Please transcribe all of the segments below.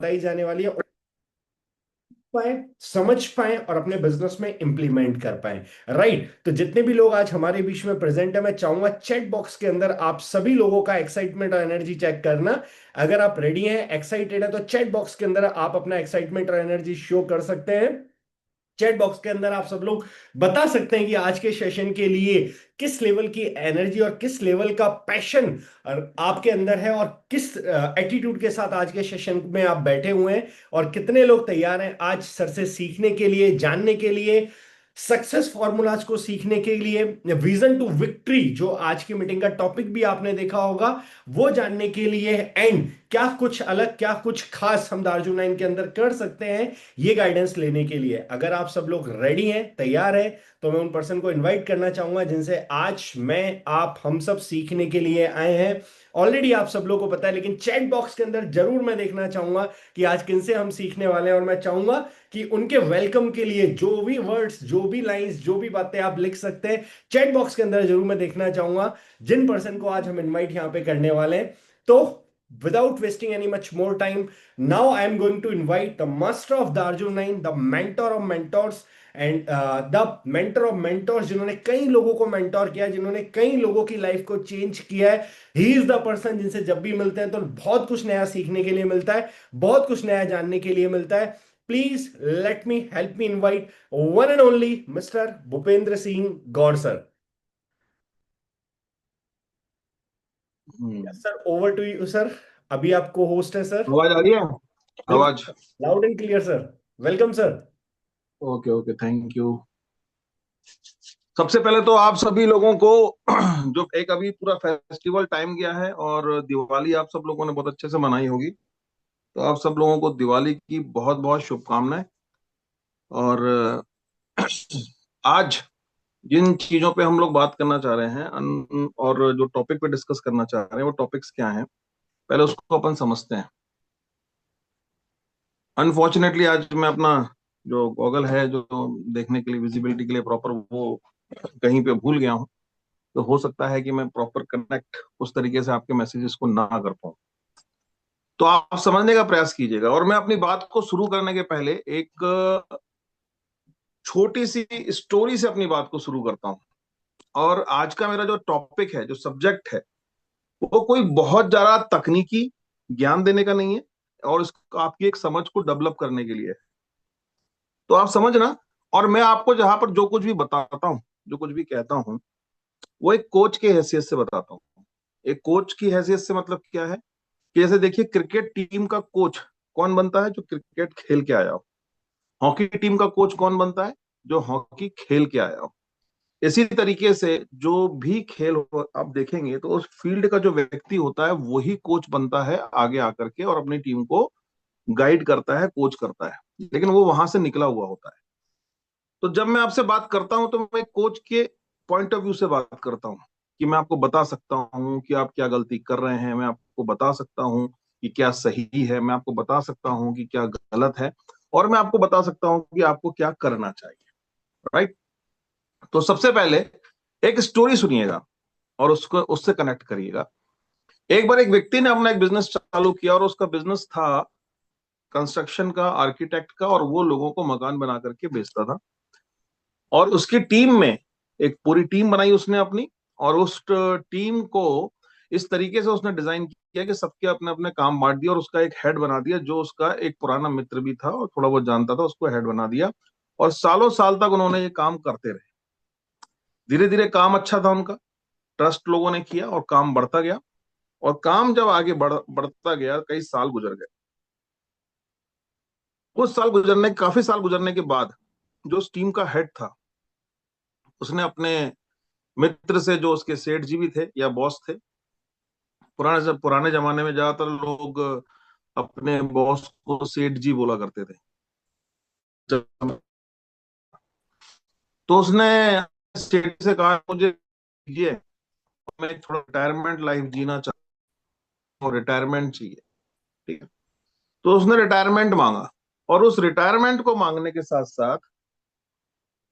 बताई जाने वाली है, पाए, समझ पाए और अपने बिजनेस में इंप्लीमेंट कर पाए। राइट, तो जितने भी लोग आज हमारे बीच में प्रेजेंट है, मैं चाहूंगा चैट बॉक्स के अंदर आप सभी लोगों का एक्साइटमेंट और एनर्जी चेक करना। अगर आप रेडी हैं, एक्साइटेड है, तो चैट बॉक्स के अंदर आप अपना एक्साइटमेंट और एनर्जी शो कर सकते हैं। चैट बॉक्स के अंदर आप सब लोग बता सकते हैं कि आज के सेशन के लिए किस लेवल की एनर्जी और किस लेवल का पैशन आपके अंदर है, और किस एटीट्यूड के साथ आज के सेशन में आप बैठे हुए हैं, और कितने लोग तैयार हैं आज सर से सीखने के लिए, जानने के लिए, सक्सेस फॉर्मूलाज को सीखने के लिए, विजन टू विक्ट्री जो आज की मीटिंग का टॉपिक भी आपने देखा होगा, वो जानने के लिए, एंड क्या कुछ अलग, क्या कुछ खास हम दार्जुन 9 के अंदर कर सकते हैं, ये गाइडेंस लेने के लिए। अगर आप सब लोग रेडी हैं, तैयार हैं, तो मैं उन पर्सन को इनवाइट करना चाहूंगा जिनसे आज मैं, आप, हम सब सीखने के लिए आए हैं। ऑलरेडी आप सब लोगों को पता है, लेकिन चैट बॉक्स के अंदर जरूर मैं देखना चाहूंगा कि आज किनसे हम सीखने वाले हैं, और मैं चाहूंगा कि उनके वेलकम के लिए जो भी वर्ड्स, जो भी लाइंस, जो भी बातें आप लिख सकते हैं चैट बॉक्स के अंदर, जरूर मैं देखना चाहूंगा जिन पर्सन को आज हम इनवाइट यहां पे करने वाले हैं। तो without wasting any much more time, now I am going to invite the master of Darjun 9, the mentor of mentors, and the mentor of mentors, जिन्होंने कई लोगों को मेंटोर किया, जिन्होंने कई लोगों की लाइफ को चेंज किया है। ही इज द पर्सन जिनसे जब भी मिलते हैं तो बहुत कुछ नया सीखने के लिए मिलता है, बहुत कुछ नया जानने के लिए मिलता है। Please let me, help me invite one and only mister Bhupendra Singh Gaur sir. Hmm. Yes sir, over to you sir. अभी आपको होस्ट है सर। आवाज आ रही है? आवाज। बिल्कुल, loud and clear sir. Welcome sir. Okay okay, thank you. सबसे पहले तो आप सभी लोगों को जो एक अभी पूरा फेस्टिवल टाइम गया है और दिवाली आप सब लोगों ने बहुत अच्छे से मनाई होगी, तो आप सब लोगों को दिवाली की बहुत बहुत शुभकामनाएं। और आज जिन चीजों पे हम लोग बात करना चाह रहे हैं और जो टॉपिक पे डिस्कस करना चाह रहे हैं वो टॉपिक्स क्या हैं, पहले उसको अपन समझते हैं। अनफॉर्चुनेटली आज मैं अपना जो गॉगल है जो देखने के लिए, विजिबिलिटी के लिए प्रॉपर, वो कहीं पे भूल गया हूँ। तो हो सकता है कि मैं प्रॉपर कनेक्ट उस तरीके से आपके मैसेजेस को ना कर पाऊँ। तो आप समझने का प्रयास कीजिएगा। और मैं अपनी बात को शुरू करने के पहले एक छोटी सी स्टोरी से अपनी बात को शुरू करता हूँ। और आज का मेरा जो टॉपिक है, जो सब्जेक्ट है, वो कोई बहुत ज्यादा तकनीकी ज्ञान देने का नहीं है, और इसको आपकी एक समझ को डेवलप करने के लिए है। तो आप समझना। और मैं आपको जहां पर जो कुछ भी बताता हूँ, जो कुछ भी कहता हूँ, वो एक कोच के हैसियत से बताता हूँ। एक कोच की हैसियत से मतलब क्या है कि जैसे देखिए, क्रिकेट टीम का कोच कौन बनता है? जो क्रिकेट खेल के आया हो। हॉकी टीम का कोच कौन बनता है? जो हॉकी खेल के आया हो। इसी तरीके से जो भी खेल हो आप देखेंगे, तो उस फील्ड का जो व्यक्ति होता है वही कोच बनता है आगे आकर के, और अपनी टीम को गाइड करता है, कोच करता है, लेकिन वो वहां से निकला हुआ होता है। तो जब मैं आपसे बात करता हूं तो मैं कोच के पॉइंट ऑफ व्यू से बात करता हूं कि मैं आपको बता सकता हूं कि आप क्या गलती कर रहे हैं, मैं आपको बता सकता हूं कि क्या सही है, मैं आपको बता सकता हूं कि क्या गलत है, और मैं आपको बता सकता हूं कि आपको क्या करना चाहिए। राइट। तो सबसे पहले एक स्टोरी सुनिएगा और उसको उससे कनेक्ट करिएगा। एक बार एक व्यक्ति ने अपना एक बिजनेस चालू किया, और उसका बिजनेस था कंस्ट्रक्शन का, आर्किटेक्ट का, और वो लोगों को मकान बना करके बेचता था। और उसकी टीम में एक पूरी टीम बनाई उसने अपनी, और उस टीम को इस तरीके से उसने डिजाइन किया कि सबके अपने अपने काम बांट दिया, और उसका एक हेड बना दिया जो उसका एक पुराना मित्र भी था और थोड़ा बहुत जानता था, उसको हेड बना दिया। और सालों साल तक उन्होंने ये काम करते रहे। धीरे धीरे काम अच्छा था उनका, ट्रस्ट लोगों ने किया और काम बढ़ता गया। और काम जब आगे बढ़ता गया, कई साल गुजर गए। कुछ साल गुजरने, काफी साल गुजरने के बाद जो उस टीम का हेड था, उसने अपने मित्र से, जो उसके सेठ जी भी थे या बॉस थे, पुराने जमाने में ज्यादातर लोग अपने बॉस को सेठ जी बोला करते थे। तो उसने सेठ से कहा, मुझे ये, मैं थोड़ा रिटायरमेंट लाइफ जीना चाहता हूँ, रिटायरमेंट चाहिए। ठीक है। तो उसने रिटायरमेंट मांगा, और उस रिटायरमेंट को मांगने के साथ साथ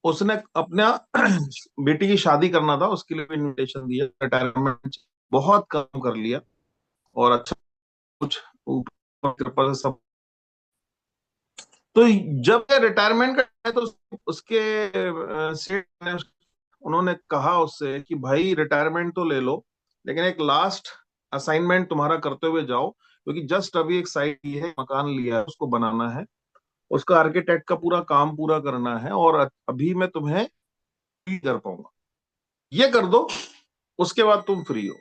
उसने अपना बेटी की शादी करना था, उसके लिए भी इनविटेशन दिया। रिटायरमेंट बहुत कम कर लिया, और अच्छा कुछ ऊपर कृपा से सब तो जब ये रिटायरमेंट का है तो उसके सेठ ने, उन्होंने कहा उससे कि भाई रिटायरमेंट तो ले लो, लेकिन एक लास्ट असाइनमेंट तुम्हारा करते हुए जाओ, क्योंकि जस्ट अभी एक साइट ये है, मकान लिया है, उसको बनाना है, उसका आर्किटेक्ट का पूरा काम पूरा करना है, और अभी मैं तुम्हें नहीं कर पाऊंगा, ये कर दो, उसके बाद तुम फ्री हो।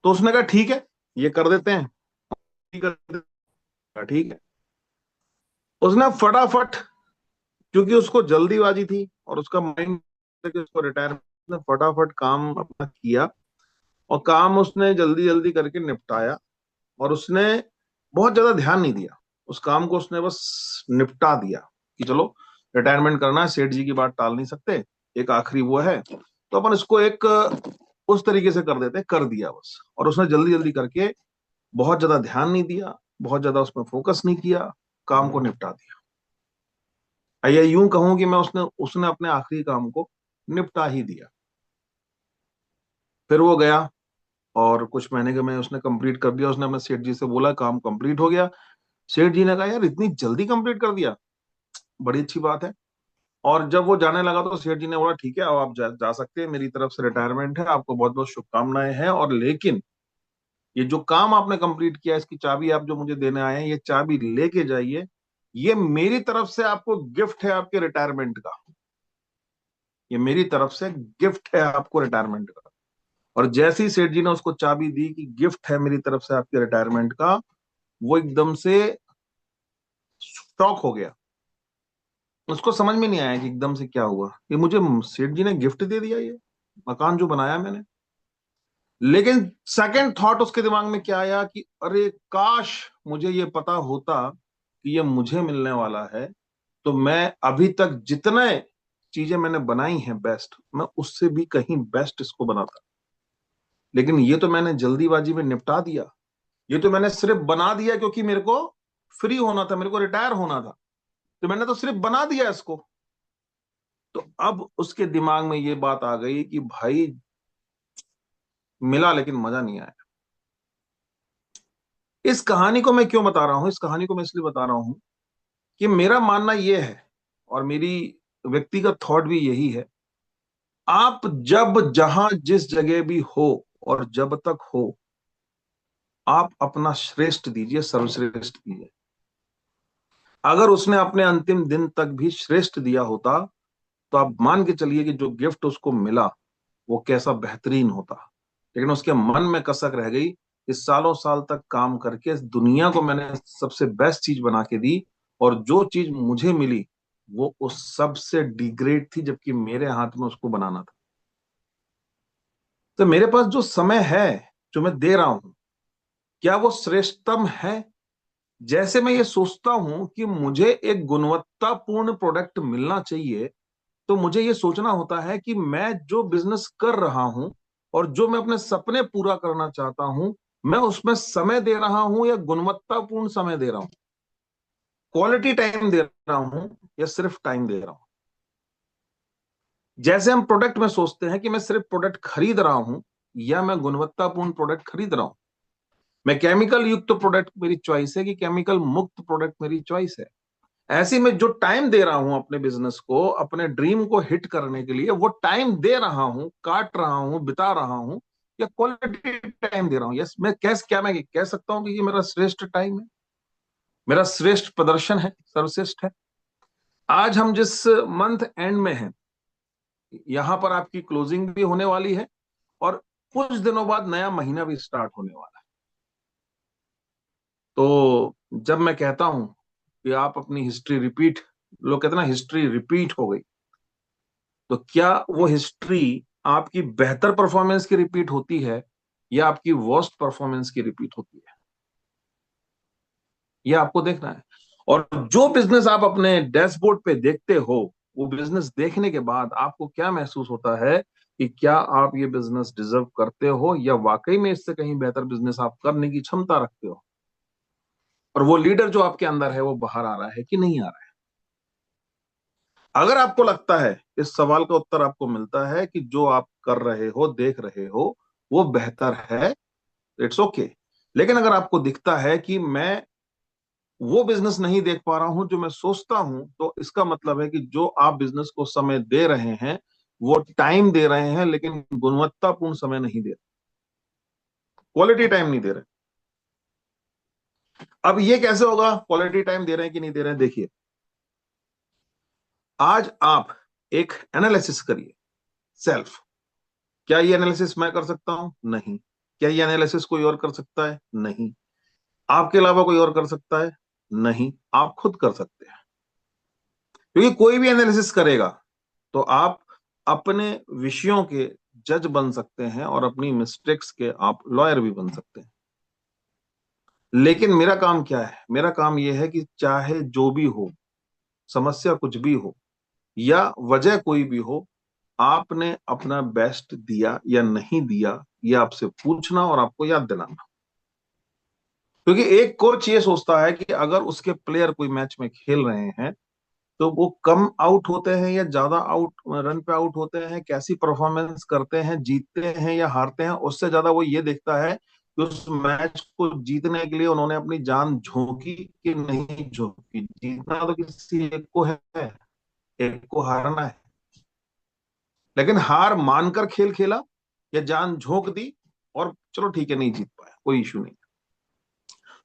तो उसने कहा ठीक है, ये कर देते हैं, ठीक कर देते हैं, ठीक है। उसने फटाफट, क्योंकि उसको जल्दीबाजी थी और उसका माइंड कि उसको रिटायरमेंट, ने फटाफट काम अपना किया, और काम उसने जल्दी जल्दी करके निपटाया, और उसने बहुत ज्यादा ध्यान नहीं दिया उस काम को, उसने बस निपटा दिया कि चलो रिटायरमेंट करना है, सेठ जी की बात टाल नहीं सकते, एक आखिरी वो है, तो अपन इसको एक उस तरीके से कर देते हैं, कर दिया बस। और उसने जल्दी जल्दी करके, बहुत ज्यादा ध्यान नहीं दिया, बहुत ज्यादा उसमें फोकस नहीं किया, काम को निपटा दिया। या यूं कहूं कि मैं उसने उसने अपने आखिरी काम को निपटा ही दिया। फिर वो गया, और कुछ महीने के में उसने कंप्लीट कर दिया। उसने अपने सेठ जी से बोला काम कंप्लीट हो गया। सेठ जी ने कहा यार इतनी जल्दी कंप्लीट कर दिया, बड़ी अच्छी बात है। और जब वो जाने लगा तो सेठ जी ने बोला ठीक है, अब आप जा सकते हैं, मेरी तरफ से रिटायरमेंट है, आपको बहुत बहुत शुभकामनाएं हैं, और लेकिन ये जो काम आपने कंप्लीट किया, इसकी चाबी आप जो मुझे देने आए हैं, ये चाबी लेके जाइए, ये मेरी तरफ से आपको गिफ्ट है आपके रिटायरमेंट का, ये मेरी तरफ से गिफ्ट है आपको रिटायरमेंट का। और जैसे ही सेठ जी ने उसको चाबी दी कि गिफ्ट है मेरी तरफ से आपके रिटायरमेंट का, वो एकदम से शॉक हो गया। उसको समझ में नहीं आया कि एकदम से क्या हुआ, ये मुझे सेठ जी ने गिफ्ट दे दिया, ये मकान जो बनाया मैंने। लेकिन सेकंड थॉट उसके दिमाग में क्या आया कि अरे काश मुझे ये पता होता कि ये मुझे मिलने वाला है, तो मैं अभी तक जितने चीजें मैंने बनाई हैं बेस्ट, मैं उससे भी कहीं बेस्ट इसको बनाता। लेकिन ये तो मैंने जल्दीबाजी में निपटा दिया, ये तो मैंने सिर्फ बना दिया क्योंकि मेरे को फ्री होना था, मेरे को रिटायर होना था, तो मैंने तो सिर्फ बना दिया इसको। तो अब उसके दिमाग में ये बात आ गई कि भाई मिला लेकिन मजा नहीं आया। इस कहानी को मैं क्यों बता रहा हूं, इस कहानी को मैं इसलिए बता रहा हूं कि मेरा मानना यह है, और मेरी व्यक्तिगत थॉट भी यही है, आप जब जहां जिस जगह भी हो और जब तक हो, आप अपना श्रेष्ठ दीजिए, सर्वश्रेष्ठ दीजिए। अगर उसने अपने अंतिम दिन तक भी श्रेष्ठ दिया होता, तो आप मान के चलिए कि जो गिफ्ट उसको मिला वो कैसा बेहतरीन होता। लेकिन उसके मन में कसक रह गई, इस सालों साल तक काम करके इस दुनिया को मैंने सबसे बेस्ट चीज बना के दी, और जो चीज मुझे मिली वो उस सबसे डिग्रेड थी, जबकि मेरे हाथ में उसको बनाना था। तो मेरे पास जो समय है, जो मैं दे रहा हूं, क्या वो श्रेष्ठतम है? जैसे मैं ये सोचता हूं कि मुझे एक गुणवत्तापूर्ण प्रोडक्ट मिलना चाहिए, तो मुझे ये सोचना होता है कि मैं जो बिजनेस कर रहा हूं और जो मैं अपने सपने पूरा करना चाहता हूं, मैं उसमें समय दे रहा हूं या गुणवत्तापूर्ण समय दे रहा हूं, क्वालिटी टाइम दे रहा हूं या सिर्फ टाइम दे रहा हूं। जैसे हम प्रोडक्ट में सोचते हैं कि मैं सिर्फ प्रोडक्ट खरीद रहा हूं या मैं गुणवत्तापूर्ण प्रोडक्ट खरीद रहा हूं, मैं केमिकल युक्त प्रोडक्ट मेरी चॉइस है कि केमिकल मुक्त प्रोडक्ट मेरी चॉइस है। ऐसे में जो टाइम दे रहा हूं अपने बिजनेस को, अपने ड्रीम को हिट करने के लिए, वो टाइम दे रहा हूं, काट रहा हूं, बिता रहा हूं, या क्वालिटी टाइम दे रहा हूं। यस, मैं कह सकता हूं कि ये मेरा श्रेष्ठ टाइम है, मेरा श्रेष्ठ प्रदर्शन है, सर्वश्रेष्ठ है। आज हम जिस मंथ एंड में हैं, यहां पर आपकी क्लोजिंग भी होने वाली है, और कुछ दिनों बाद नया महीना भी स्टार्ट होने वाला है। तो जब मैं कहता हूं कि आप अपनी हिस्ट्री रिपीट, लोग कहते हैं ना हिस्ट्री रिपीट हो गई, तो क्या वो हिस्ट्री आपकी बेहतर परफॉर्मेंस की रिपीट होती है या आपकी वर्स्ट परफॉर्मेंस की रिपीट होती है, ये आपको देखना है। और जो बिजनेस आप अपने डैशबोर्ड पे देखते हो, वो बिजनेस देखने के बाद आपको क्या महसूस होता है कि क्या आप ये बिजनेस डिजर्व करते हो, या वाकई में इससे कहीं बेहतर बिजनेस आप करने की क्षमता रखते हो, और वो लीडर जो आपके अंदर है वो बाहर आ रहा है कि नहीं आ रहा है। अगर आपको लगता है, इस सवाल का उत्तर आपको मिलता है कि जो आप कर रहे हो, देख रहे हो, वो बेहतर है, इट्स ओके। लेकिन अगर आपको दिखता है कि मैं वो बिजनेस नहीं देख पा रहा हूं जो मैं सोचता हूं, तो इसका मतलब है कि जो आप बिजनेस को समय दे रहे हैं, वो टाइम दे रहे हैं लेकिन गुणवत्तापूर्ण समय नहीं दे रहे, क्वालिटी टाइम नहीं दे रहे। अब ये कैसे होगा क्वालिटी टाइम दे रहे हैं कि नहीं दे रहे हैं? देखिए, आज आप एक एनालिसिस करिए सेल्फ। क्या ये एनालिसिस मैं कर सकता हूं? नहीं। क्या ये एनालिसिस कोई और कर सकता है? नहीं। आपके अलावा कोई और कर सकता है? नहीं। आप खुद कर सकते हैं, क्योंकि कोई भी एनालिसिस करेगा तो आप अपने विषयों के जज बन सकते हैं और अपनी मिस्टेक्स के आप लॉयर भी बन सकते हैं। लेकिन मेरा काम क्या है? मेरा काम यह है कि चाहे जो भी हो, समस्या कुछ भी हो या वजह कोई भी हो, आपने अपना बेस्ट दिया या नहीं दिया, ये आपसे पूछना और आपको याद दिलाना। क्योंकि एक कोच ये सोचता है कि अगर उसके प्लेयर कोई मैच में खेल रहे हैं तो वो कम आउट होते हैं या ज्यादा आउट रन पे आउट होते हैं, कैसी परफॉर्मेंस करते हैं, जीतते हैं या हारते हैं, उससे ज्यादा वो ये देखता है कि उस मैच को जीतने के लिए उन्होंने अपनी जान झोंकी कि नहीं झोंकी। जीतना तो किसी एक को है, एक को हारना है। लेकिन हार मानकर खेल खेला या जान झोंक दी और चलो ठीक है नहीं जीत पाया, कोई इशू नहीं।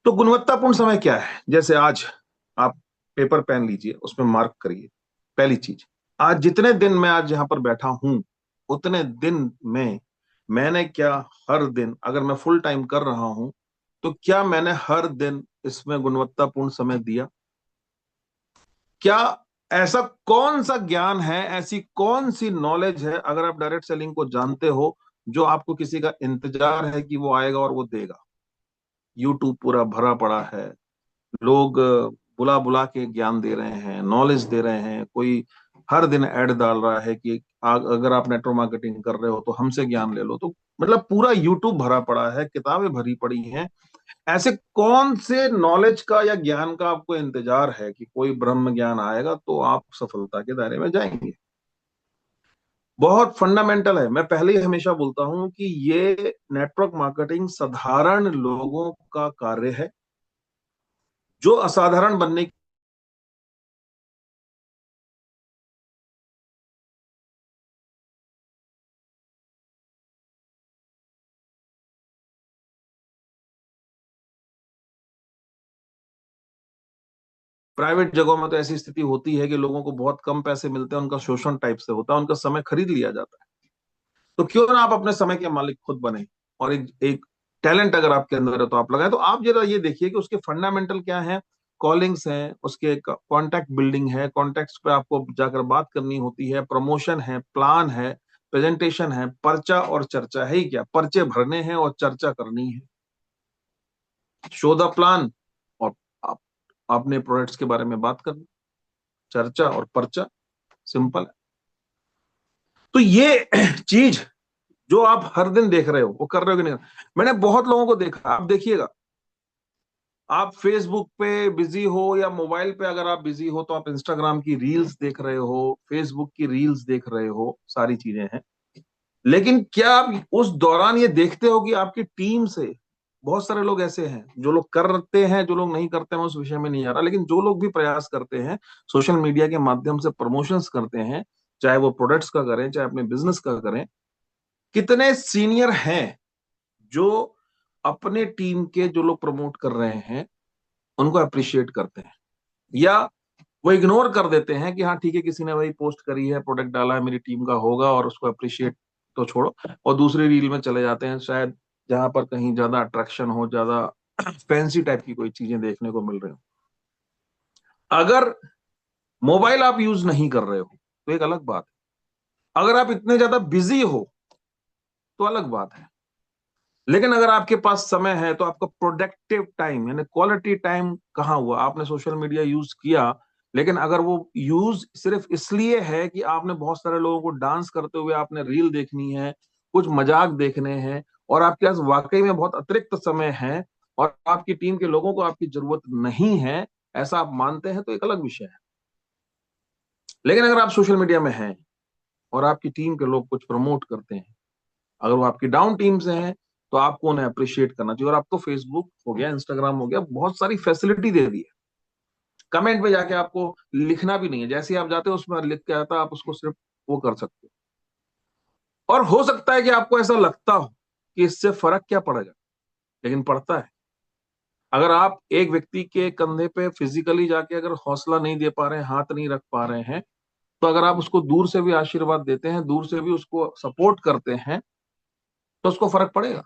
तो गुणवत्तापूर्ण समय क्या है? जैसे आज आप पेपर पेन लीजिए, उसमें मार्क करिए। पहली चीज, आज जितने दिन मैं आज यहां पर बैठा हूं, उतने दिन में मैंने क्या हर दिन, अगर मैं फुल टाइम कर रहा हूं, तो क्या मैंने हर दिन इसमें गुणवत्तापूर्ण समय दिया? क्या ऐसा कौन सा ज्ञान है, ऐसी कौन सी नॉलेज है, अगर आप डायरेक्ट सेलिंग को जानते हो, जो आपको किसी का इंतजार है कि वो आएगा और वो देगा? यूट्यूब पूरा भरा पड़ा है, लोग बुला बुला के ज्ञान दे रहे हैं, नॉलेज दे रहे हैं। कोई हर दिन ऐड डाल रहा है कि अगर आप नेटवर्क मार्केटिंग कर रहे हो तो हमसे ज्ञान ले लो। तो मतलब पूरा यूट्यूब भरा पड़ा है, किताबें भरी पड़ी हैं। ऐसे कौन से नॉलेज का या ज्ञान का आपको इंतजार है कि कोई ब्रह्म ज्ञान आएगा तो आप सफलता के दायरे में जाएंगे? बहुत फंडामेंटल है। मैं पहले ही हमेशा बोलता हूं कि ये नेटवर्क मार्केटिंग साधारण लोगों का कार्य है, जो असाधारण बनने। प्राइवेट जगहों में तो ऐसी स्थिति होती है कि लोगों को बहुत कम पैसे मिलते हैं, उनका शोषण टाइप से होता है, उनका समय खरीद लिया जाता है। तो क्यों ना आप अपने समय के मालिक खुद बने, और एक टैलेंट अगर आपके अंदर है तो आप लगाए। तो आप जरा ये देखिए कि उसके फंडामेंटल क्या है। कॉलिंग्स हैं, उसके कॉन्टैक्ट बिल्डिंग है, कॉन्टैक्ट्स पे आपको जाकर बात करनी होती है, प्रमोशन है, प्लान है, प्रेजेंटेशन है, पर्चा और चर्चा है ही क्या? पर्चे भरने हैं और चर्चा करनी है। शो द प्लान और आप अपने प्रोडक्ट्स के बारे में बात करनी, चर्चा और पर्चा, सिंपल है। तो ये चीज जो आप हर दिन देख रहे हो, वो कर रहे हो कि नहीं? मैंने बहुत लोगों को देखा, आप देखिएगा, आप फेसबुक पे बिजी हो या मोबाइल पे अगर आप बिजी हो तो आप इंस्टाग्राम की रील्स देख रहे हो, फेसबुक की रील्स देख रहे हो, सारी चीजें हैं। लेकिन क्या आप उस दौरान ये देखते हो कि आपकी टीम से बहुत सारे लोग ऐसे हैं, जो लोग करते हैं, जो लोग नहीं करते हैं, उस विषय में नहीं आ रहा, लेकिन जो लोग भी प्रयास करते हैं, सोशल मीडिया के माध्यम से प्रमोशंस करते हैं, चाहे वो प्रोडक्ट्स का करें चाहे अपने बिजनेस का करें, कितने सीनियर हैं जो अपने टीम के जो लोग प्रमोट कर रहे हैं उनको अप्रिशिएट करते हैं, या वो इग्नोर कर देते हैं कि हाँ ठीक है, किसी ने भाई पोस्ट करी है, प्रोडक्ट डाला है, मेरी टीम का होगा और उसको अप्रिशिएट तो छोड़ो, और दूसरी रील में चले जाते हैं, शायद जहां पर कहीं ज्यादा अट्रैक्शन हो, ज्यादा फैंसी टाइप की कोई चीजें देखने को मिल रही हो। अगर मोबाइल आप यूज नहीं कर रहे हो तो एक अलग बात है, अगर आप इतने ज्यादा बिजी हो तो अलग बात है। लेकिन अगर आपके पास समय है तो आपका प्रोडक्टिव टाइम यानी क्वालिटी टाइम कहाँ हुआ? आपने सोशल मीडिया यूज किया, लेकिन अगर वो यूज सिर्फ इसलिए है कि आपने बहुत सारे लोगों को डांस करते हुए आपने रील देखनी है, कुछ मजाक देखने हैं, और आपके पास वाकई में बहुत अतिरिक्त समय है और आपकी टीम के लोगों को आपकी जरूरत नहीं है, ऐसा आप मानते हैं, तो एक अलग विषय है। लेकिन अगर आप सोशल मीडिया में हैं और आपकी टीम के लोग कुछ प्रमोट करते हैं, अगर वो आपकी डाउन टीम से हैं, तो आपको उन्हें अप्रिशिएट करना चाहिए। और आपको फेसबुक हो गया, इंस्टाग्राम हो गया, बहुत सारी फैसिलिटी दे दी है। कमेंट में जाके आपको लिखना भी नहीं है, जैसे ही आप जाते हो उसमें लिख के आता है, आप उसको सिर्फ वो कर सकते हो। और हो सकता है कि आपको ऐसा लगता हो कि इससे फर्क क्या पड़ेगा, लेकिन पड़ता है। अगर आप एक व्यक्ति के कंधे पे फिजिकली जाके अगर हौसला नहीं दे पा रहे हैं, हाथ नहीं रख पा रहे हैं, तो अगर आप उसको दूर से भी आशीर्वाद देते हैं, दूर से भी उसको सपोर्ट करते हैं, तो उसको फर्क पड़ेगा।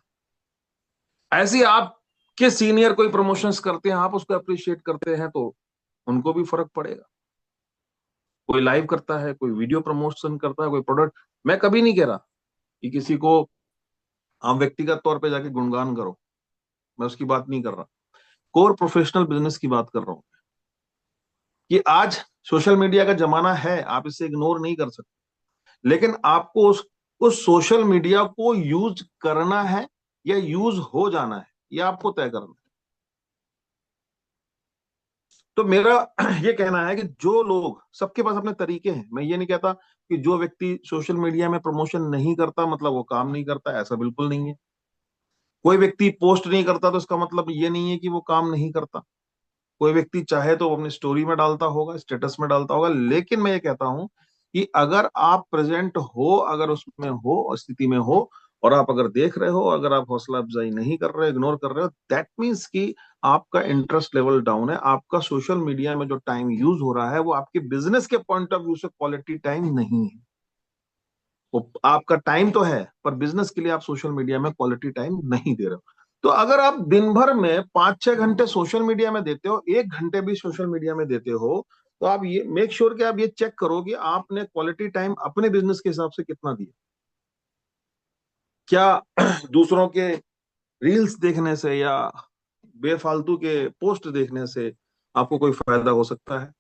ऐसे ही आपके सीनियर कोई प्रमोशंस करते हैं, आप उसको अप्रिशिएट करते हैं, तो उनको भी फर्क पड़ेगा। कोई लाइव करता है, कोई वीडियो प्रमोशन करता है, कोई प्रोडक्ट, मैं कभी नहीं कह रहा कि किसी को आप व्यक्तिगत तौर पे जाके गुणगान करो, मैं उसकी बात नहीं कर रहा। कोर प्रोफेशनल बिजनेस की बात कर रहा हूं कि आज सोशल मीडिया का जमाना है, आप इसे इग्नोर नहीं कर सकते, लेकिन आपको उस सोशल मीडिया को यूज करना है या यूज हो जाना है, ये आपको तय करना है। तो मेरा ये कहना है कि जो लोग, सबके पास अपने तरीके हैं, मैं ये नहीं कहता कि जो व्यक्ति सोशल मीडिया में प्रमोशन नहीं करता मतलब वो काम नहीं करता, ऐसा बिल्कुल नहीं है। कोई व्यक्ति पोस्ट नहीं करता तो इसका मतलब ये नहीं है कि वो काम नहीं करता। कोई व्यक्ति चाहे तो वो अपनी स्टोरी में डालता होगा, स्टेटस में डालता होगा, लेकिन मैं ये कहता हूं कि अगर आप प्रेजेंट हो, अगर उसमें हो, स्थिति में हो, और आप अगर देख रहे हो, अगर आप हौसला अफजाई नहीं कर रहे, इग्नोर कर रहे हो, दैट मीन्स कि आपका इंटरेस्ट लेवल डाउन है। आपका सोशल मीडिया में जो टाइम यूज हो रहा है वो आपके बिजनेस के पॉइंट ऑफ व्यू से क्वालिटी टाइम नहीं है। वो आपका टाइम तो है, पर बिजनेस के लिए आप सोशल मीडिया में क्वालिटी टाइम नहीं दे रहे हो। तो अगर आप दिन भर में 5-6 घंटे सोशल मीडिया में देते हो, 1 घंटे भी सोशल मीडिया में देते हो, तो आप ये मेक श्योर कि आप ये चेक करो कि आपने क्वालिटी टाइम अपने बिजनेस के हिसाब से कितना दिया। क्या दूसरों के रील्स देखने से या बेफालतू के पोस्ट देखने से आपको कोई फायदा हो सकता है,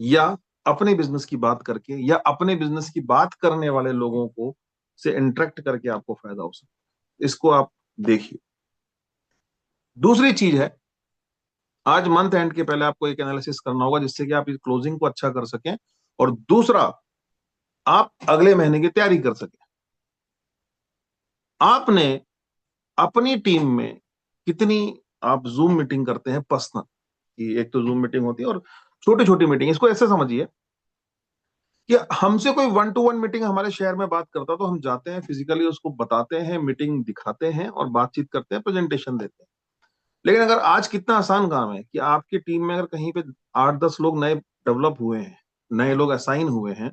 या अपने बिजनेस की बात करके या अपने बिजनेस की बात करने वाले लोगों को से इंटरेक्ट करके आपको फायदा हो सकता है? इसको आप देखिए। दूसरी चीज है, आज मंथ एंड के पहले आपको एक एनालिसिस करना होगा जिससे कि आप इस क्लोजिंग को अच्छा कर सकें, और दूसरा, आप अगले महीने की तैयारी कर सकें। आपने अपनी टीम में कितनी आप जूम मीटिंग करते हैं पर्सनल, कि एक तो जूम मीटिंग होती है और छोटी छोटी मीटिंग, इसको ऐसे समझिए कि हमसे कोई 1-to-1 मीटिंग हमारे शहर में बात करता तो हम जाते हैं, फिजिकली उसको बताते हैं, मीटिंग दिखाते हैं और बातचीत करते हैं, प्रेजेंटेशन देते हैं। लेकिन अगर आज कितना आसान काम है कि आपकी टीम में अगर कहीं पे 8-10 लोग नए डेवलप हुए हैं, नए लोग असाइन हुए हैं,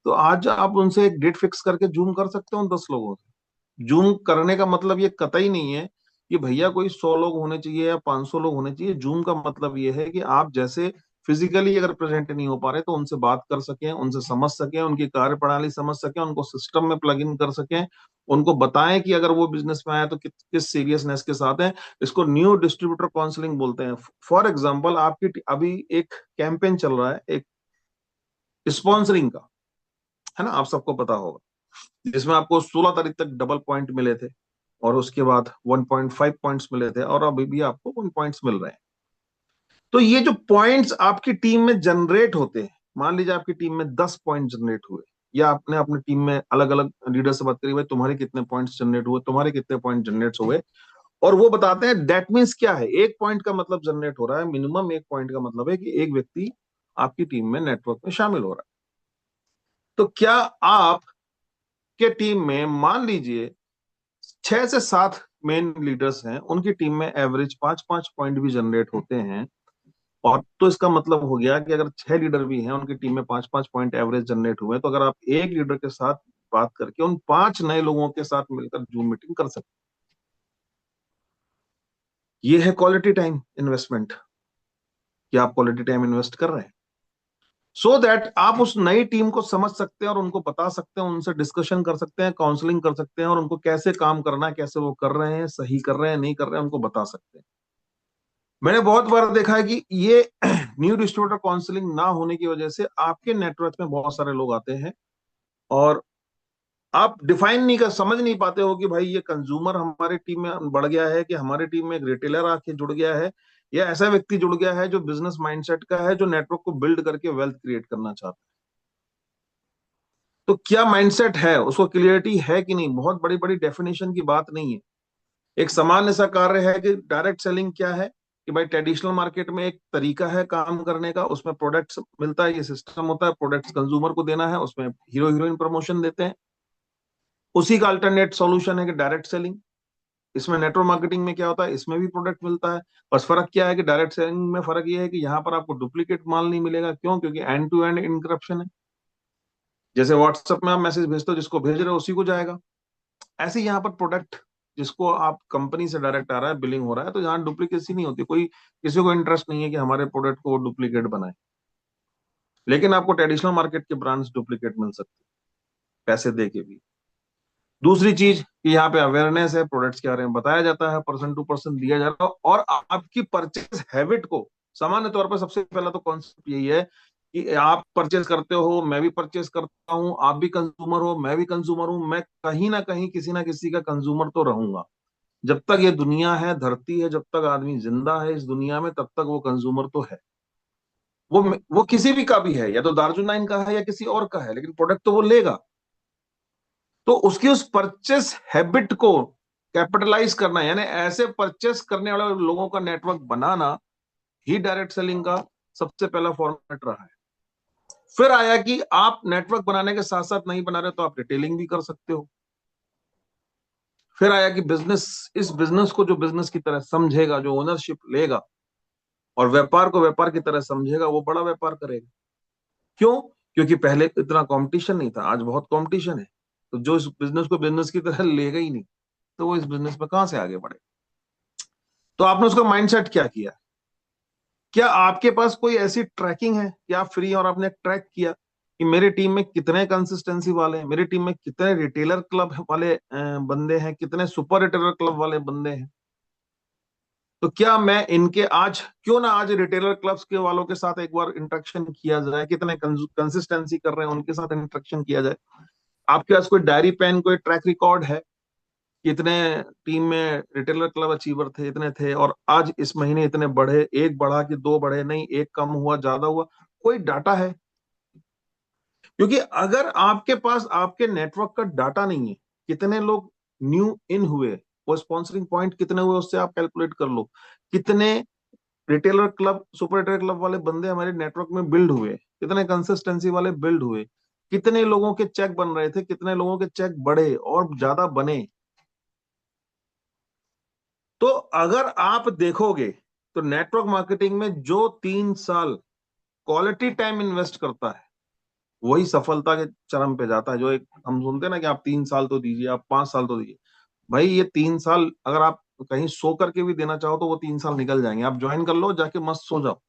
तो आज आप उनसे एक डेट फिक्स करके जूम कर सकते हो उन 10 लोगों से। जूम करने का मतलब ये कतई नहीं है कि भैया कोई 100 लोग होने चाहिए या 500 लोग होने चाहिए। जूम का मतलब ये है कि आप जैसे फिजिकली अगर प्रेजेंट नहीं हो पा रहे तो उनसे बात कर सकें, उनसे समझ सकें, उनकी कार्य प्रणाली समझ सकें, उनको सिस्टम में प्लग इन कर सकें, उनको बताएं कि अगर वो बिजनेस में आए तो किस सीरियसनेस के साथ है। इसको न्यू डिस्ट्रीब्यूटर काउंसलिंग बोलते हैं। फॉर एग्जाम्पल, आपकी अभी एक कैंपेन चल रहा है, एक स्पॉन्सरिंग का, है ना, आप सबको पता होगा, जिसमें आपको 16 तारीख तक डबल पॉइंट मिले थे और उसके बाद 1.5 पॉइंट्स मिले थे और अभी भी आपको 1 पॉइंट्स मिल रहे हैं। तो ये जो पॉइंट्स आपकी टीम में जनरेट होते हैं, मान लीजिए आपकी टीम में 10 पॉइंट जनरेट हुए, या आपने अपनी टीम में अलग अलग लीडर से बात करी, भाई तुम्हारे कितने पॉइंट्स जनरेट हुए, तुम्हारे कितने पॉइंट जनरेट हुए, और वो बताते हैं, दैट मीन्स क्या है, 1 पॉइंट का मतलब जनरेट हो रहा है, मिनिमम 1 पॉइंट का मतलब है कि एक व्यक्ति आपकी टीम में नेटवर्क में शामिल हो रहा है। तो क्या आप के टीम में मान लीजिए 6 से 7 मेन लीडर्स हैं, उनकी टीम में एवरेज 5-5 पॉइंट भी जनरेट होते हैं, और तो इसका मतलब हो गया कि अगर 6 लीडर भी हैं, उनकी टीम में 5-5 पॉइंट एवरेज जनरेट हुए, तो अगर आप एक लीडर के साथ बात करके उन 5 नए लोगों के साथ मिलकर जूम मीटिंग कर सकते हैं, ये है क्वालिटी टाइम इन्वेस्टमेंट, कि आप क्वालिटी टाइम इन्वेस्ट कर रहे हैं, सो दैट आप उस नई टीम को समझ सकते हैं और उनको बता सकते हैं, उनसे डिस्कशन कर सकते हैं, काउंसलिंग कर सकते हैं, और उनको कैसे काम करना है, कैसे वो कर रहे हैं, सही कर रहे हैं, नहीं कर रहे हैं, उनको बता सकते हैं। मैंने बहुत बार देखा है कि ये न्यू डिस्ट्रीब्यूटर काउंसलिंग ना होने की वजह से आपके नेटवर्क में बहुत सारे लोग आते हैं, और आप डिफाइन नहीं कर, समझ नहीं पाते हो कि भाई ये कंज्यूमर हमारे टीम में बढ़ गया है, कि हमारे टीम में एक रिटेलर आके जुड़ गया है, या ऐसा व्यक्ति जुड़ गया है जो बिजनेस माइंडसेट का है, जो नेटवर्क को बिल्ड करके वेल्थ क्रिएट करना चाहता है। तो क्या माइंडसेट है, उसको क्लियरिटी है कि नहीं, बहुत बड़ी बड़ी डेफिनेशन की बात नहीं है। एक सामान्य सा कार्य है कि डायरेक्ट सेलिंग क्या है, कि भाई ट्रेडिशनल मार्केट में एक तरीका है काम करने का, उसमें प्रोडक्ट्स मिलता है, ये सिस्टम होता है, प्रोडक्ट्स कंज्यूमर को देना है, उसमें हीरो हीरोइन प्रमोशन देते हैं। उसी का अल्टरनेट सॉल्यूशन है कि डायरेक्ट सेलिंग। इसमें नेटवर्क मार्केटिंग में क्या होता है, इसमें भी प्रोडक्ट मिलता है, बस फर्क क्या है कि डायरेक्ट सेलिंग में फर्क ये है कि यहाँ पर आपको डुप्लीकेट माल नहीं मिलेगा। क्यों? क्योंकि एंड टू एंड इनक्रप्शन है। जैसे व्हाट्सएप में आप मैसेज भेजते हो, जिसको भेज रहे हो उसी को जाएगा। ऐसे यहाँ पर प्रोडक्ट जिसको आप कंपनी से डायरेक्ट आ रहा है, बिलिंग हो रहा है, तो यहाँ डुप्लीकेसी नहीं होती। कोई किसी को इंटरेस्ट नहीं है कि हमारे प्रोडक्ट को डुप्लीकेट बनाए। लेकिन आपको ट्रेडिशनल मार्केट के ब्रांड्स डुप्लीकेट मिल सकते हैं, पैसे दे के भी। दूसरी चीज कि यहाँ पे अवेयरनेस है, प्रोडक्ट्स के बारे में बताया जाता है, पर्सन टू पर्सन दिया जा रहा है, और आपकी परचेज हैबिट को सामान्य तौर पर सबसे पहला तो कॉन्सेप्ट यही है कि आप परचेज करते हो, मैं भी परचेज करता हूं, आप भी कंज्यूमर हो, मैं भी कंज्यूमर हूं, मैं कहीं ना किसी का कंज्यूमर तो रहूंगा। जब तक ये दुनिया है, धरती है, जब तक आदमी जिंदा है इस दुनिया में, तब तक वो कंज्यूमर तो है। वो किसी भी का भी है, या तो दार्जुन का है या किसी और का है, लेकिन प्रोडक्ट तो वो लेगा। तो उसकी उस परचेस हैबिट को कैपिटलाइज करना, यानी ऐसे परचेस करने वाले लोगों का नेटवर्क बनाना ही डायरेक्ट सेलिंग का सबसे पहला फॉर्मेट रहा है। फिर आया कि आप नेटवर्क बनाने के साथ साथ नहीं बना रहे तो आप रिटेलिंग भी कर सकते हो। फिर आया कि बिजनेस, इस बिजनेस को जो बिजनेस की तरह समझेगा, जो ओनरशिप लेगा और व्यापार को व्यापार की तरह समझेगा, वो बड़ा व्यापार करेगा। क्यों? क्योंकि पहले इतना कंपटीशन नहीं था, आज बहुत कंपटीशन है। तो जो इस बिजनेस को बिजनेस की तरह लेगा ही नहीं, तो वो इस बिजनेस में कहां से आगे बढ़े? तो आपने उसका माइंडसेट क्या किया? क्या आपके पास कोई ऐसी ट्रैकिंग है कि आप फ्री और आपने ट्रैक किया कि मेरी टीम में कितने कंसिस्टेंसी वाले हैं, मेरी टीम में कितने रिटेलर क्लब वाले बंदे हैं, कितने सुपर रिटेलर क्लब वाले बंदे हैं? तो क्या मैं इनके आज, क्यों ना आज रिटेलर क्लब्स के वालों के साथ एक बार इंटरेक्शन किया जाए, कितने कंसिस्टेंसी कर रहे हैं उनके साथ इंटरेक्शन किया जाए। आपके पास कोई डायरी पेन, कोई ट्रैक रिकॉर्ड है, कितने टीम में रिटेलर क्लब अचीवर थे, इतने थे, और आज इस महीने इतने बढ़े, एक बढ़ा कि दो बढ़े, नहीं एक कम हुआ, ज्यादा हुआ, कोई डाटा है? क्योंकि अगर आपके पास आपके नेटवर्क का डाटा नहीं है, कितने लोग न्यू इन हुए, वो स्पॉन्सरिंग पॉइंट कितने हुए, उससे आप कैलकुलेट कर लो। कितने retailer club, super retailer club वाले बंदे हमारे नेटवर्क में बिल्ड हुए, कितने कंसिस्टेंसी वाले बिल्ड हुए, कितने लोगों के चेक बन रहे थे, कितने लोगों के चेक बढ़े और ज्यादा बने। तो अगर आप देखोगे तो नेटवर्क मार्केटिंग में जो 3 साल क्वालिटी टाइम इन्वेस्ट करता है, वही सफलता के चरम पे जाता है। जो एक हम सुनते हैं ना कि आप 3 साल तो दीजिए, आप 5 साल तो दीजिए। भाई ये 3 साल अगर आप कहीं सो करके भी देना चाहो तो वो 3 साल निकल जाएंगे। आप ज्वाइन कर लो, जाके मस्त सो जाओ।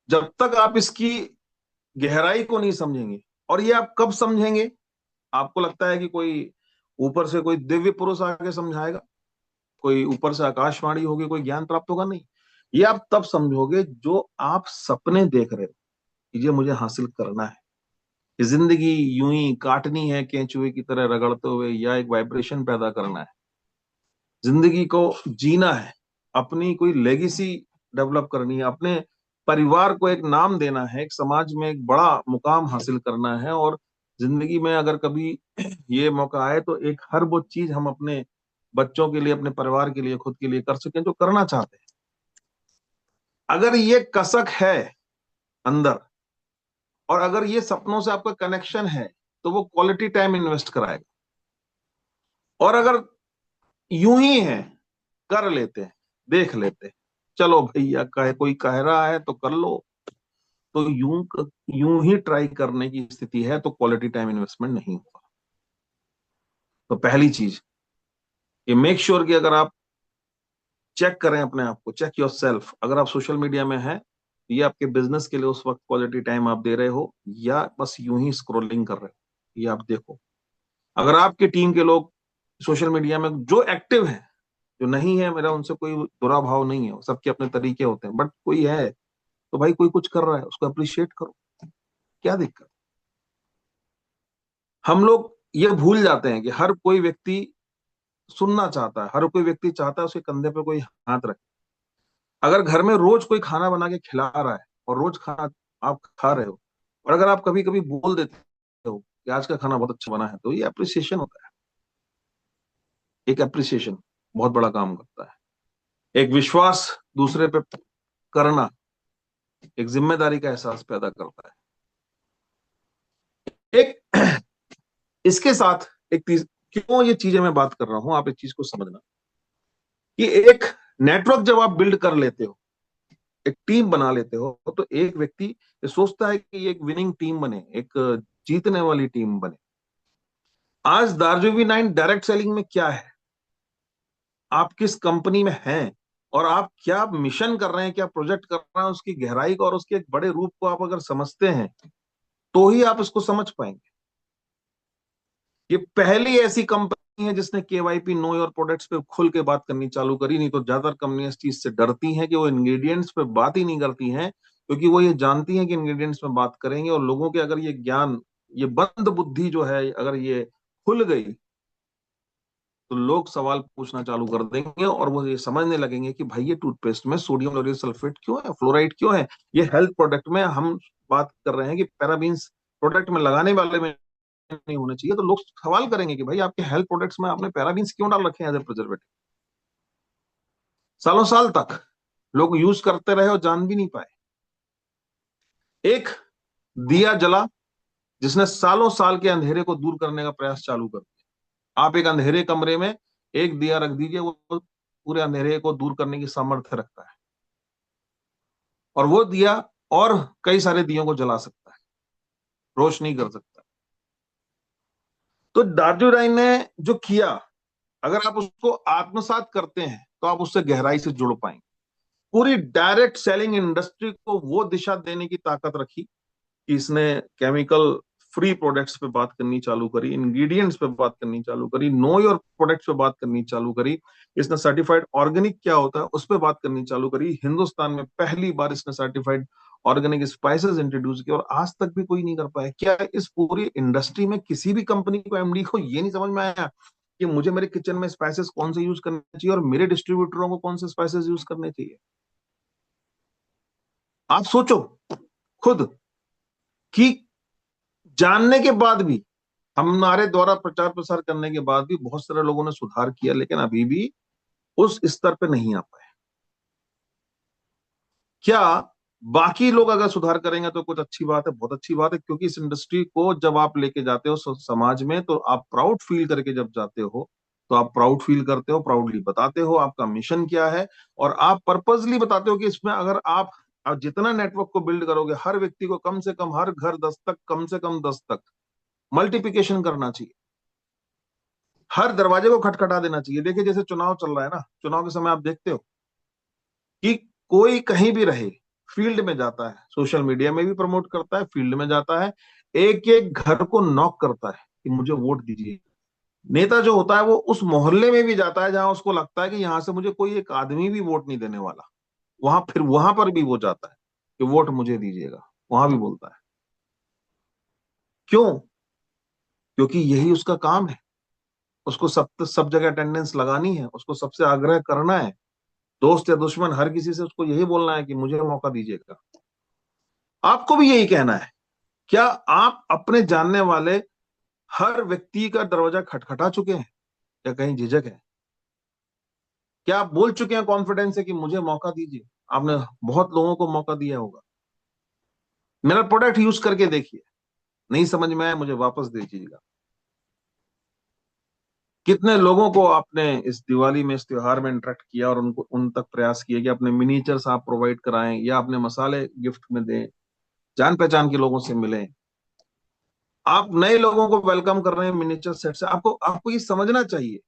जब तक आप इसकी गहराई को नहीं समझेंगे, और ये आप कब समझेंगे? आपको लगता है कि कोई ऊपर से कोई दिव्य पुरुष आके समझाएगा, कोई ऊपर से आकाशवाणी होगी, कोई ज्ञान प्राप्त होगा? नहीं। ये आप तब समझोगे जो आप सपने देख रहे हो कि ये मुझे हासिल करना है, ये जिंदगी यूं ही काटनी है केंचुए की तरह रगड़ते हुए, या एक वाइब्रेशन पैदा करना है, जिंदगी को जीना है, अपनी कोई लेगेसी डेवलप करनी है, अपने परिवार को एक नाम देना है, एक समाज में एक बड़ा मुकाम हासिल करना है। और जिंदगी में अगर कभी ये मौका आए तो एक हर वो चीज हम अपने बच्चों के लिए, अपने परिवार के लिए, खुद के लिए कर सकें जो करना चाहते हैं। अगर ये कसक है अंदर, और अगर ये सपनों से आपका कनेक्शन है, तो वो क्वालिटी टाइम इन्वेस्ट कराएगा। और अगर यूं ही है, कर लेते हैं, देख लेते हैं, चलो भैया कहे कोई कह रहा है तो कर लो, तो यूं ही ट्राई करने की स्थिति है, तो क्वालिटी टाइम इन्वेस्टमेंट नहीं होगा। तो पहली चीज ये मेक श्योर कि अगर आप चेक करें अपने आप को, चेक योर सेल्फ, अगर आप सोशल मीडिया में हैं, ये आपके बिजनेस के लिए उस वक्त क्वालिटी टाइम आप दे रहे हो, या बस यूं ही स्क्रोलिंग कर रहे हो, ये आप देखो। अगर आपकी टीम के लोग सोशल मीडिया में जो एक्टिव है, जो नहीं है, मेरा उनसे कोई बुरा भाव नहीं है, सबके अपने तरीके होते हैं, बट कोई है तो भाई कोई कुछ कर रहा है उसको अप्रिशिएट करो, क्या दिक्कत? हम लोग ये भूल जाते हैं कि हर कोई व्यक्ति सुनना चाहता है, हर कोई व्यक्ति चाहता है उसके कंधे पे कोई हाथ रखे। अगर घर में रोज कोई खाना बना के खिला रहा है और रोज खाना आप खा रहे हो, और अगर आप कभी कभी बोल देते हो कि आज का खाना बहुत अच्छा बना है, तो ये अप्रिसिएशन होता है। एक अप्रिसिएशन बहुत बड़ा काम करता है। एक विश्वास दूसरे पे करना, एक जिम्मेदारी का एहसास पैदा करता है। एक इसके साथ क्यों ये चीजें मैं बात कर रहा हूं, आप एक चीज को समझना कि एक नेटवर्क जब आप बिल्ड कर लेते हो, एक टीम बना लेते हो, तो एक व्यक्ति ये सोचता है कि ये एक विनिंग टीम बने, एक जीतने वाली टीम बने। आज दार्जिलिंग डायरेक्ट सेलिंग में क्या है, आप किस कंपनी में हैं और आप क्या मिशन कर रहे हैं, क्या प्रोजेक्ट कर रहे हैं, उसकी गहराई को और उसके एक बड़े रूप को आप अगर समझते हैं तो ही आप इसको समझ पाएंगे। ये पहली ऐसी कंपनी है जिसने केवाईपी नो योर प्रोडक्ट्स पे खुल के बात करनी चालू करी। नहीं तो ज्यादातर कंपनियां इस चीज से डरती हैं कि वो इंग्रेडिएंट्स पे बात ही नहीं करती हैं, क्योंकि वो ये जानती हैं कि इंग्रेडिएंट्स में बात करेंगे और लोगों के अगर ये ज्ञान, ये बंद बुद्धि जो है अगर ये खुल गई, तो लोग सवाल पूछना चालू कर देंगे और वो ये समझने लगेंगे कि भाई ये टूथपेस्ट में सोडियम लोरियल सल्फेट क्यों है, फ्लोराइड क्यों है। ये हेल्थ प्रोडक्ट में हम बात कर रहे हैं कि पैराबीन्स प्रोडक्ट में लगाने वाले में नहीं होने चाहिए, तो लोग सवाल करेंगे कि भाई आपके हेल्थ प्रोडक्ट्स में आपने पैराबीन्स क्यों डाल रखे हैं एज ए प्रिजर्वेटिव। सालों साल तक लोग यूज करते रहे और जान भी नहीं पाए। एक दिया जला जिसने सालों साल के अंधेरे को दूर करने का प्रयास चालू कर दिया। आप एक अंधेरे कमरे में एक दिया रख दीजिए, वो पूरे अंधेरे को दूर करने की सामर्थ्य रखता है, और वो दिया और कई सारे दियों को जला सकता है, रोशनी कर सकता है। तो दार्जुराइन ने जो किया, अगर आप उसको आत्मसात करते हैं तो आप उससे गहराई से जुड़ पाएंगे। पूरी डायरेक्ट सेलिंग इंडस्ट्री को वो दिशा देने की ताकत रखी कि इसने केमिकल फ्री प्रोडक्ट्स पे बात करनी चालू करी, इंग्रेडिएंट्स पे बात करनी चालू करी, नो योर प्रोडक्ट्स पे बात करनी चालू करी। इसने सर्टिफाइड ऑर्गेनिक क्या होता है उस पर बात करनी चालू करी। हिंदुस्तान में पहली बार इसने सर्टिफाइड ऑर्गेनिक स्पाइसेस इंट्रोड्यूस किया और आज तक भी कोई नहीं कर पाया। क्या इस पूरी इंडस्ट्री में किसी भी कंपनी को, एमडी को ये नहीं समझ में आया कि मुझे मेरे किचन में स्पाइसेस कौन से यूज करने चाहिए और मेरे डिस्ट्रीब्यूटरों को कौन से स्पाइसेस यूज करने चाहिए? आप सोचो खुद कि जानने के बाद भी, हमारे द्वारा प्रचार प्रसार करने के बाद भी बहुत सारे लोगों ने सुधार किया, लेकिन अभी भी उस स्तर पे नहीं आ पाए। क्या बाकी लोग अगर सुधार करेंगे तो कुछ अच्छी बात है, बहुत अच्छी बात है, क्योंकि इस इंडस्ट्री को जब आप लेके जाते हो समाज में, तो आप प्राउड फील करके जब जाते हो, तो आप प्राउड फील करते हो, प्राउडली बताते हो आपका मिशन क्या है, और आप पर्पजली बताते हो कि इसमें अगर आप जितना नेटवर्क को बिल्ड करोगे, हर व्यक्ति को कम से कम, हर घर 10 तक, कम से कम 10 तक मल्टीप्लिकेशन करना चाहिए, हर दरवाजे को खटखटा देना चाहिए। देखिए जैसे चुनाव चल रहा है ना, चुनाव के समय आप देखते हो कि कोई कहीं भी रहे, फील्ड में जाता है, सोशल मीडिया में भी प्रमोट करता है, फील्ड में जाता है, एक एक घर को नॉक करता है कि मुझे वोट दीजिए। नेता जो होता है वो उस मोहल्ले में भी जाता है जहां उसको लगता है कि यहां से मुझे कोई एक आदमी भी वोट नहीं देने वाला, फिर वहां पर भी वो जाता है कि वोट मुझे दीजिएगा, वहां भी बोलता है। क्यों? क्योंकि यही उसका काम है। उसको सब जगह अटेंडेंस लगानी है, उसको सबसे आग्रह करना है, दोस्त या दुश्मन हर किसी से उसको यही बोलना है कि मुझे मौका दीजिएगा। आपको भी यही कहना है। क्या आप अपने जानने वाले हर व्यक्ति का दरवाजा खटखटा चुके हैं, या कहीं झिझक है? क्या आप बोल चुके हैं कॉन्फिडेंस से कि मुझे मौका दीजिए? आपने बहुत लोगों को मौका दिया होगा, मेरा प्रोडक्ट यूज करके देखिए, नहीं समझ में आया मुझे वापस दीजिएगा। कितने लोगों को आपने इस दिवाली में, इस त्योहार में इंटरेक्ट किया और उनको उन तक प्रयास किए कि अपने मिनीचर्स आप प्रोवाइड कराएं या अपने मसाले गिफ्ट में दें, जान पहचान के लोगों से मिलें। आप नए लोगों को वेलकम कर रहे हैं मिनिएचर सेट से। आपको आपको ये समझना चाहिए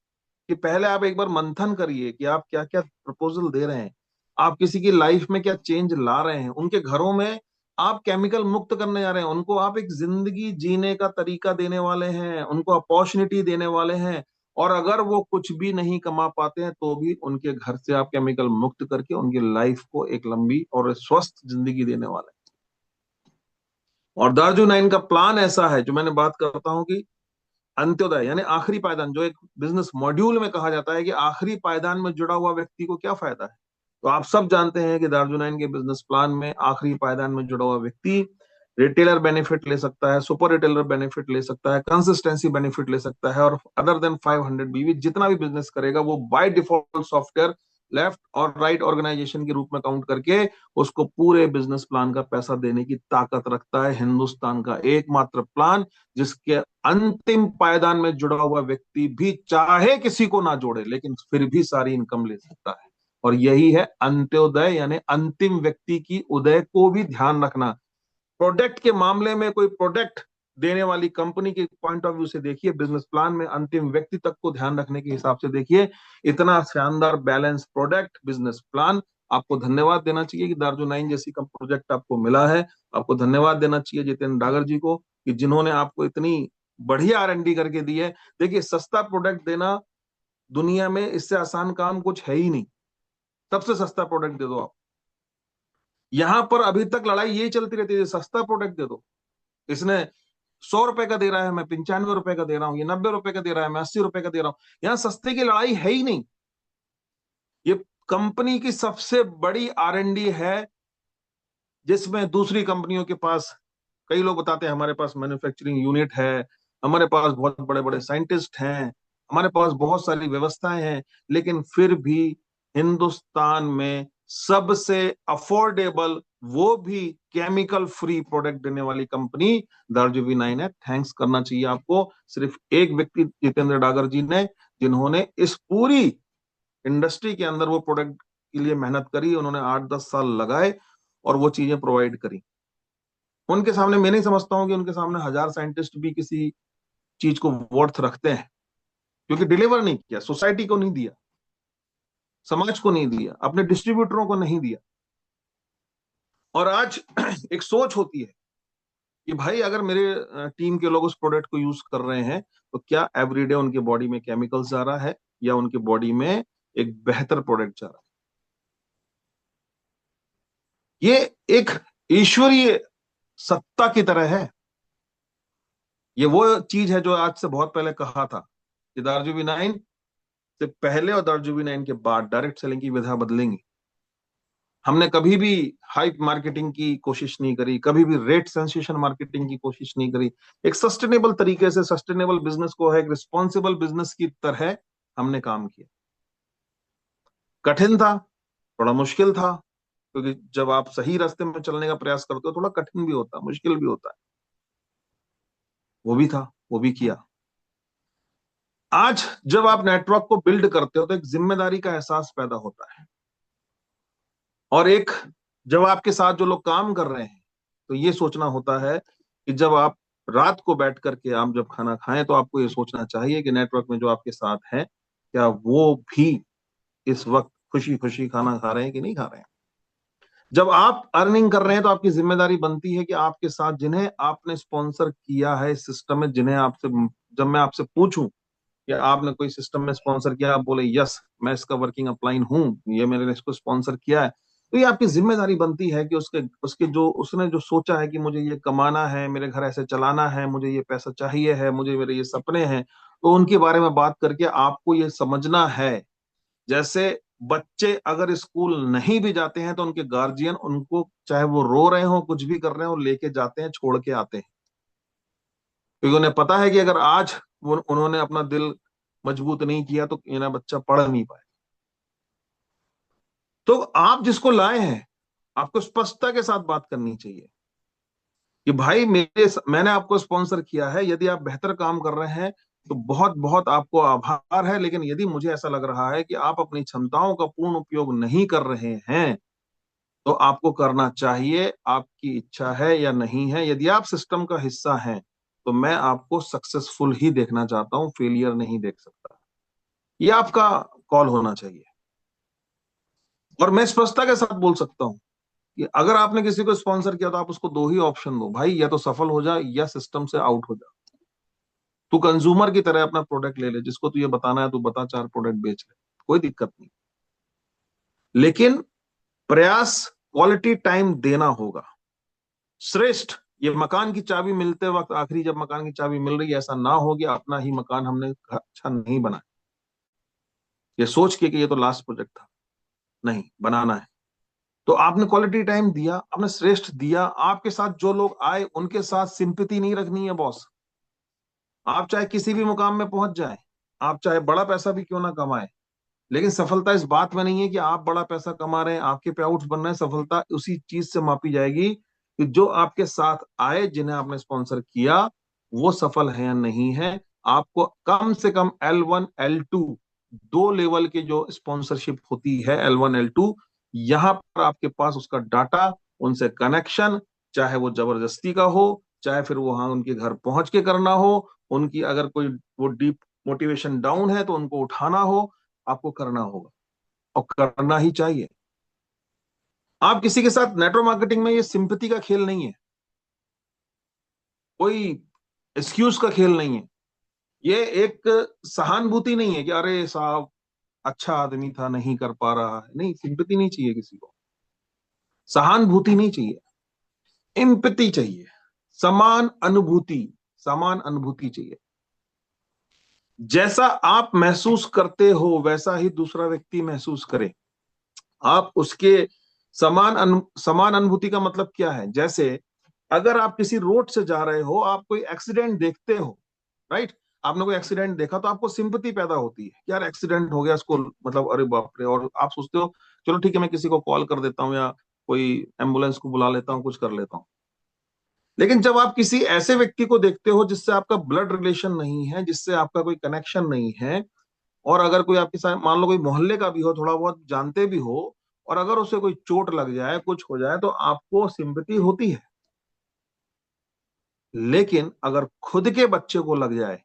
कि पहले आप एक बार मंथन करिए कि आप क्या क्या प्रपोजल दे रहे हैं, आप किसी की लाइफ में क्या चेंज ला रहे हैं, उनके घरों में आप केमिकल मुक्त करने जा रहे हैं, उनको आप एक जिंदगी जीने का तरीका देने वाले हैं, उनको अपॉर्चुनिटी देने वाले हैं। और अगर वो कुछ भी नहीं कमा पाते हैं तो भी उनके घर से आप केमिकल मुक्त करके उनकी लाइफ को एक लंबी और स्वस्थ जिंदगी देने वाले हैं। और दार्जू नाइन का प्लान ऐसा है, जो मैंने बात करता हूं कि अंत्योदय यानी आखिरी पायदान, जो एक बिजनेस मॉड्यूल में कहा जाता है कि आखिरी पायदान में जुड़ा हुआ व्यक्ति को क्या फायदा है। तो आप सब जानते हैं कि दार्जू नाइन के बिजनेस प्लान में आखिरी पायदान में जुड़ा हुआ व्यक्ति रिटेलर बेनिफिट ले सकता है, सुपर रिटेलर बेनिफिट ले सकता है, कंसिस्टेंसी बेनिफिट ले सकता है, और अदर देन 500 बीवी जितना भी बिजनेस करेगा वो बाय डिफॉल्ट सॉफ्टवेयर लेफ्ट और राइट ऑर्गेनाइजेशन के रूप में काउंट करके उसको पूरे बिजनेस प्लान का पैसा देने की ताकत रखता है हिंदुस्तान का एकमात्र प्लान, जिसके अंतिम पायदान में जुड़ा हुआ व्यक्ति भी चाहे किसी को ना जोड़े लेकिन फिर भी सारी इनकम ले सकता है। और यही है अंत्योदय, यानी अंतिम व्यक्ति की उदय को भी ध्यान रखना। प्रोडक्ट के मामले में कोई प्रोडक्ट देने वाली कंपनी के पॉइंट ऑफ व्यू से देखिए, बिजनेस प्लान में अंतिम व्यक्ति तक को ध्यान रखने के हिसाब से देखिए, इतना शानदार बैलेंस प्रोडक्ट बिजनेस प्लान। आपको धन्यवाद देना चाहिए कि दार्जुनाइन जैसी का प्रोजेक्ट आपको मिला है। आपको धन्यवाद देना चाहिए जितेंद्र डागर जी को कि जिन्होंने आपको इतनी बढ़िया R&D करके दी है। देखिए, सस्ता प्रोडक्ट देना दुनिया में इससे आसान काम कुछ है ही नहीं। सबसे सस्ता प्रोडक्ट दे दो आप। यहां पर अभी तक लड़ाई यही चलती रहती है, सस्ता प्रोडक्ट दे दो। इसने 100 रुपए का दे रहा है, मैं 95 रुपए का दे रहा हूं, ये 90 रुपए का दे रहा है, मैं 80 रुपए का दे रहा हूं। यहां सस्ते की लड़ाई है ही नहीं। ये कंपनी की सबसे बड़ी R&D है, जिसमें दूसरी कंपनियों के पास, कई लोग बताते हैं हमारे पास मैन्युफैक्चरिंग यूनिट है, हमारे पास बहुत बड़े बड़े साइंटिस्ट हैं, हमारे पास बहुत सारी व्यवस्थाएं हैं, लेकिन फिर भी हिंदुस्तान में सबसे अफोर्डेबल, वो भी केमिकल फ्री प्रोडक्ट देने वाली कंपनी दार्जुवी9 है। थैंक्स करना चाहिए आपको सिर्फ एक व्यक्ति, जितेंद्र डागर जी ने, जिन्होंने इस पूरी इंडस्ट्री के अंदर वो प्रोडक्ट के लिए मेहनत करी। उन्होंने 8-10 साल लगाए और वो चीजें प्रोवाइड करी। उनके सामने, मैं नहीं समझता हूं कि उनके सामने 1000 साइंटिस्ट भी किसी चीज को वर्थ रखते हैं, क्योंकि डिलीवर नहीं किया, सोसाइटी को नहीं दिया, समाज को नहीं दिया, अपने डिस्ट्रीब्यूटरों को नहीं दिया। और आज एक सोच होती है कि भाई अगर मेरे टीम के लोग उस प्रोडक्ट को यूज कर रहे हैं तो क्या एवरीडे उनके बॉडी में केमिकल्स जा रहा है या उनके बॉडी में एक बेहतर प्रोडक्ट जा रहा है। ये एक ईश्वरीय सत्ता की तरह है। ये वो चीज है जो आज से बहुत पहले कहा था कि दार्जुवी9 से पहले और दार्जुवी9 के बाद डायरेक्ट सेलिंग की विधा बदलेंगी। हमने कभी भी हाइप मार्केटिंग की कोशिश नहीं करी, कभी भी रेट सेंसेशन मार्केटिंग की कोशिश नहीं करी। एक सस्टेनेबल तरीके से, सस्टेनेबल बिजनेस को है एक रिस्पॉन्सिबल बिजनेस की तरह हमने काम किया। कठिन था, थोड़ा मुश्किल था, क्योंकि जब आप सही रास्ते में चलने का प्रयास करते हो थोड़ा कठिन भी होता है, मुश्किल भी होता है। वो भी था, वो भी किया। आज जब आप नेटवर्क को बिल्ड करते हो तो एक जिम्मेदारी का एहसास पैदा होता है, और एक, जब आपके साथ जो लोग काम कर रहे हैं तो ये सोचना होता है कि जब आप रात को बैठ करके आप जब खाना खाएं तो आपको ये सोचना चाहिए कि नेटवर्क में जो आपके साथ हैं क्या वो भी इस वक्त खुशी खुशी खाना खा रहे हैं कि नहीं खा रहे हैं। जब आप अर्निंग कर रहे हैं तो आपकी जिम्मेदारी बनती है कि आपके साथ जिन्हें आपने स्पॉन्सर किया है इस सिस्टम में, जिन्हें आपसे, जब मैं आपसे पूछूं कि आपने कोई सिस्टम में स्पॉन्सर किया, आप बोले यस मैं इसका वर्किंग अपलाइन हूं, ये मैंने इसको स्पॉन्सर किया है, तो ये आपकी जिम्मेदारी बनती है कि उसके उसके जो उसने जो सोचा है कि मुझे ये कमाना है, मेरे घर ऐसे चलाना है, मुझे ये पैसा चाहिए है, मुझे मेरे ये सपने हैं, तो उनके बारे में बात करके आपको ये समझना है। जैसे बच्चे अगर स्कूल नहीं भी जाते हैं तो उनके गार्जियन उनको, चाहे वो रो रहे हो कुछ भी कर रहे हो, लेके जाते हैं, छोड़ के आते हैं, क्योंकि उन्हें पता है कि अगर आज वो उन्होंने अपना दिल मजबूत नहीं किया तो मेरा बच्चा पढ़ नहीं पाए। तो आप जिसको लाए हैं आपको स्पष्टता के साथ बात करनी चाहिए कि भाई मैंने आपको स्पॉन्सर किया है, यदि आप बेहतर काम कर रहे हैं तो बहुत बहुत आपको आभार है, लेकिन यदि मुझे ऐसा लग रहा है कि आप अपनी क्षमताओं का पूर्ण उपयोग नहीं कर रहे हैं तो आपको करना चाहिए, आपकी इच्छा है या नहीं है। यदि आप सिस्टम का हिस्सा हैं तो मैं आपको सक्सेसफुल ही देखना चाहता हूं, फेलियर नहीं देख सकता। ये आपका कॉल होना चाहिए। और मैं स्पष्टता के साथ बोल सकता हूं कि अगर आपने किसी को स्पॉन्सर किया तो आप उसको दो ही ऑप्शन दो भाई, या तो सफल हो जा या सिस्टम से आउट हो जा। तू कंज्यूमर की तरह अपना प्रोडक्ट ले ले, जिसको तू ये बताना है तू बता, 4 प्रोडक्ट बेच ले, कोई दिक्कत नहीं, लेकिन प्रयास, क्वालिटी टाइम देना होगा। श्रेष्ठ, ये मकान की चाबी मिलते वक्त आखिरी जब मकान की चाबी मिल रही है, ऐसा ना हो कि अपना ही मकान हमने अच्छा नहीं बनाया, ये सोच के कि ये तो लास्ट प्रोजेक्ट था, नहीं बनाना है। तो आपने क्वालिटी टाइम दिया, आपने श्रेष्ठ दिया, आपके साथ जो लोग आए उनके साथ सिंपैथी नहीं रखनी है बॉस। आप चाहे किसी भी मुकाम में पहुंच जाए, आप चाहे बड़ा पैसा भी क्यों ना कमाए, लेकिन सफलता इस बात में नहीं है कि आप बड़ा पैसा कमा रहे हैं, आपके पे आउट्स बन रहे हैं। सफलता उसी चीज से मापी जाएगी कि जो आपके साथ आए, जिन्हें आपने स्पॉन्सर किया, वो सफल है या नहीं है। आपको कम से कम L1 L2 दो लेवल के जो स्पॉन्सरशिप होती है, L1 L2, यहां पर आपके पास उसका डाटा, उनसे कनेक्शन, चाहे वो जबरदस्ती का हो, चाहे फिर वहां उनके घर पहुंच के करना हो, उनकी अगर कोई वो डीप मोटिवेशन डाउन है तो उनको उठाना हो, आपको करना होगा और करना ही चाहिए। आप किसी के साथ नेटवर्क मार्केटिंग में, ये सिंपैथी का खेल नहीं है, कोई एक्सक्यूज का खेल नहीं है, ये एक सहानुभूति नहीं है कि अरे साहब अच्छा आदमी था, नहीं कर पा रहा है। नहीं, सिंपैथी नहीं चाहिए किसी को, सहानुभूति नहीं चाहिए, एम्पैथी चाहिए, समान अनुभूति, समान अनुभूति चाहिए। जैसा आप महसूस करते हो वैसा ही दूसरा व्यक्ति महसूस करे। आप उसके समान अनुभूति का मतलब क्या है? जैसे अगर आप किसी रोड से जा रहे हो, आप कोई एक्सीडेंट देखते हो, राइट, आपने कोई एक्सीडेंट देखा तो आपको सिंपैथी पैदा होती है कि यार एक्सीडेंट हो गया इसको, मतलब अरे बाप रे, और आप सोचते हो चलो ठीक है मैं किसी को कॉल कर देता हूँ या कोई एम्बुलेंस को बुला लेता हूँ, कुछ कर लेता हूँ। लेकिन जब आप किसी ऐसे व्यक्ति को देखते हो जिससे आपका ब्लड रिलेशन नहीं है, जिससे आपका कोई कनेक्शन नहीं है, और अगर कोई आपके साथ मान लो कोई मोहल्ले का भी हो, थोड़ा बहुत जानते भी हो, और अगर उसे कोई चोट लग जाए, कुछ हो जाए, तो आपको सिंपैथी होती है। लेकिन अगर खुद के बच्चे को लग जाए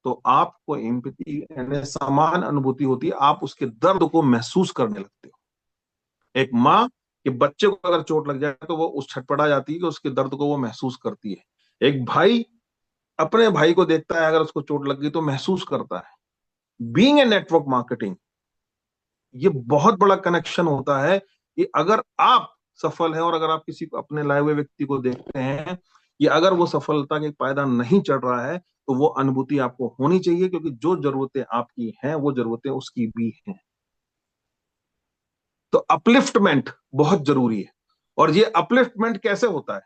तो आपको एम्पैथी यानी समान अनुभूति होती है, आप उसके दर्द को महसूस करने लगते हो। एक माँ के बच्चे को अगर चोट लग जाए तो वो उस छटपटा जाती है कि उसके दर्द को वो महसूस करती है। एक भाई अपने भाई को देखता है, अगर उसको चोट लग गई तो महसूस करता है। बीइंग ए नेटवर्क मार्केटिंग, ये बहुत बड़ा कनेक्शन होता है कि अगर आप सफल हैं और अगर आप किसी अपने लाए हुए व्यक्ति को देखते हैं कि अगर वो सफलता के पायदान नहीं चढ़ रहा है, तो वो अनुभूति आपको होनी चाहिए, क्योंकि जो जरूरतें आपकी हैं वो जरूरतें उसकी भी हैं। तो अपलिफ्टमेंट बहुत जरूरी है। और ये अपलिफ्टमेंट कैसे होता है?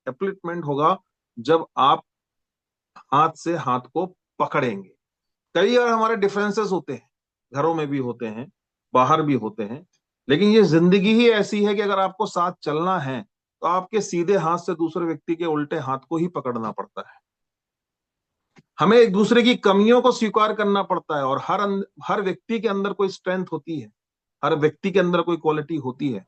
अपलिफ्टमेंट होगा जब आप हाथ से हाथ को पकड़ेंगे। कई बार हमारे डिफरेंसेस होते हैं, घरों में भी होते हैं, बाहर भी होते हैं, लेकिन ये जिंदगी ही ऐसी है कि अगर आपको साथ चलना है तो आपके सीधे हाथ से दूसरे व्यक्ति के उल्टे हाथ को ही पकड़ना पड़ता है। हमें एक दूसरे की कमियों को स्वीकार करना पड़ता है, और हर व्यक्ति के अंदर कोई स्ट्रेंथ होती है, हर व्यक्ति के अंदर कोई क्वालिटी होती है।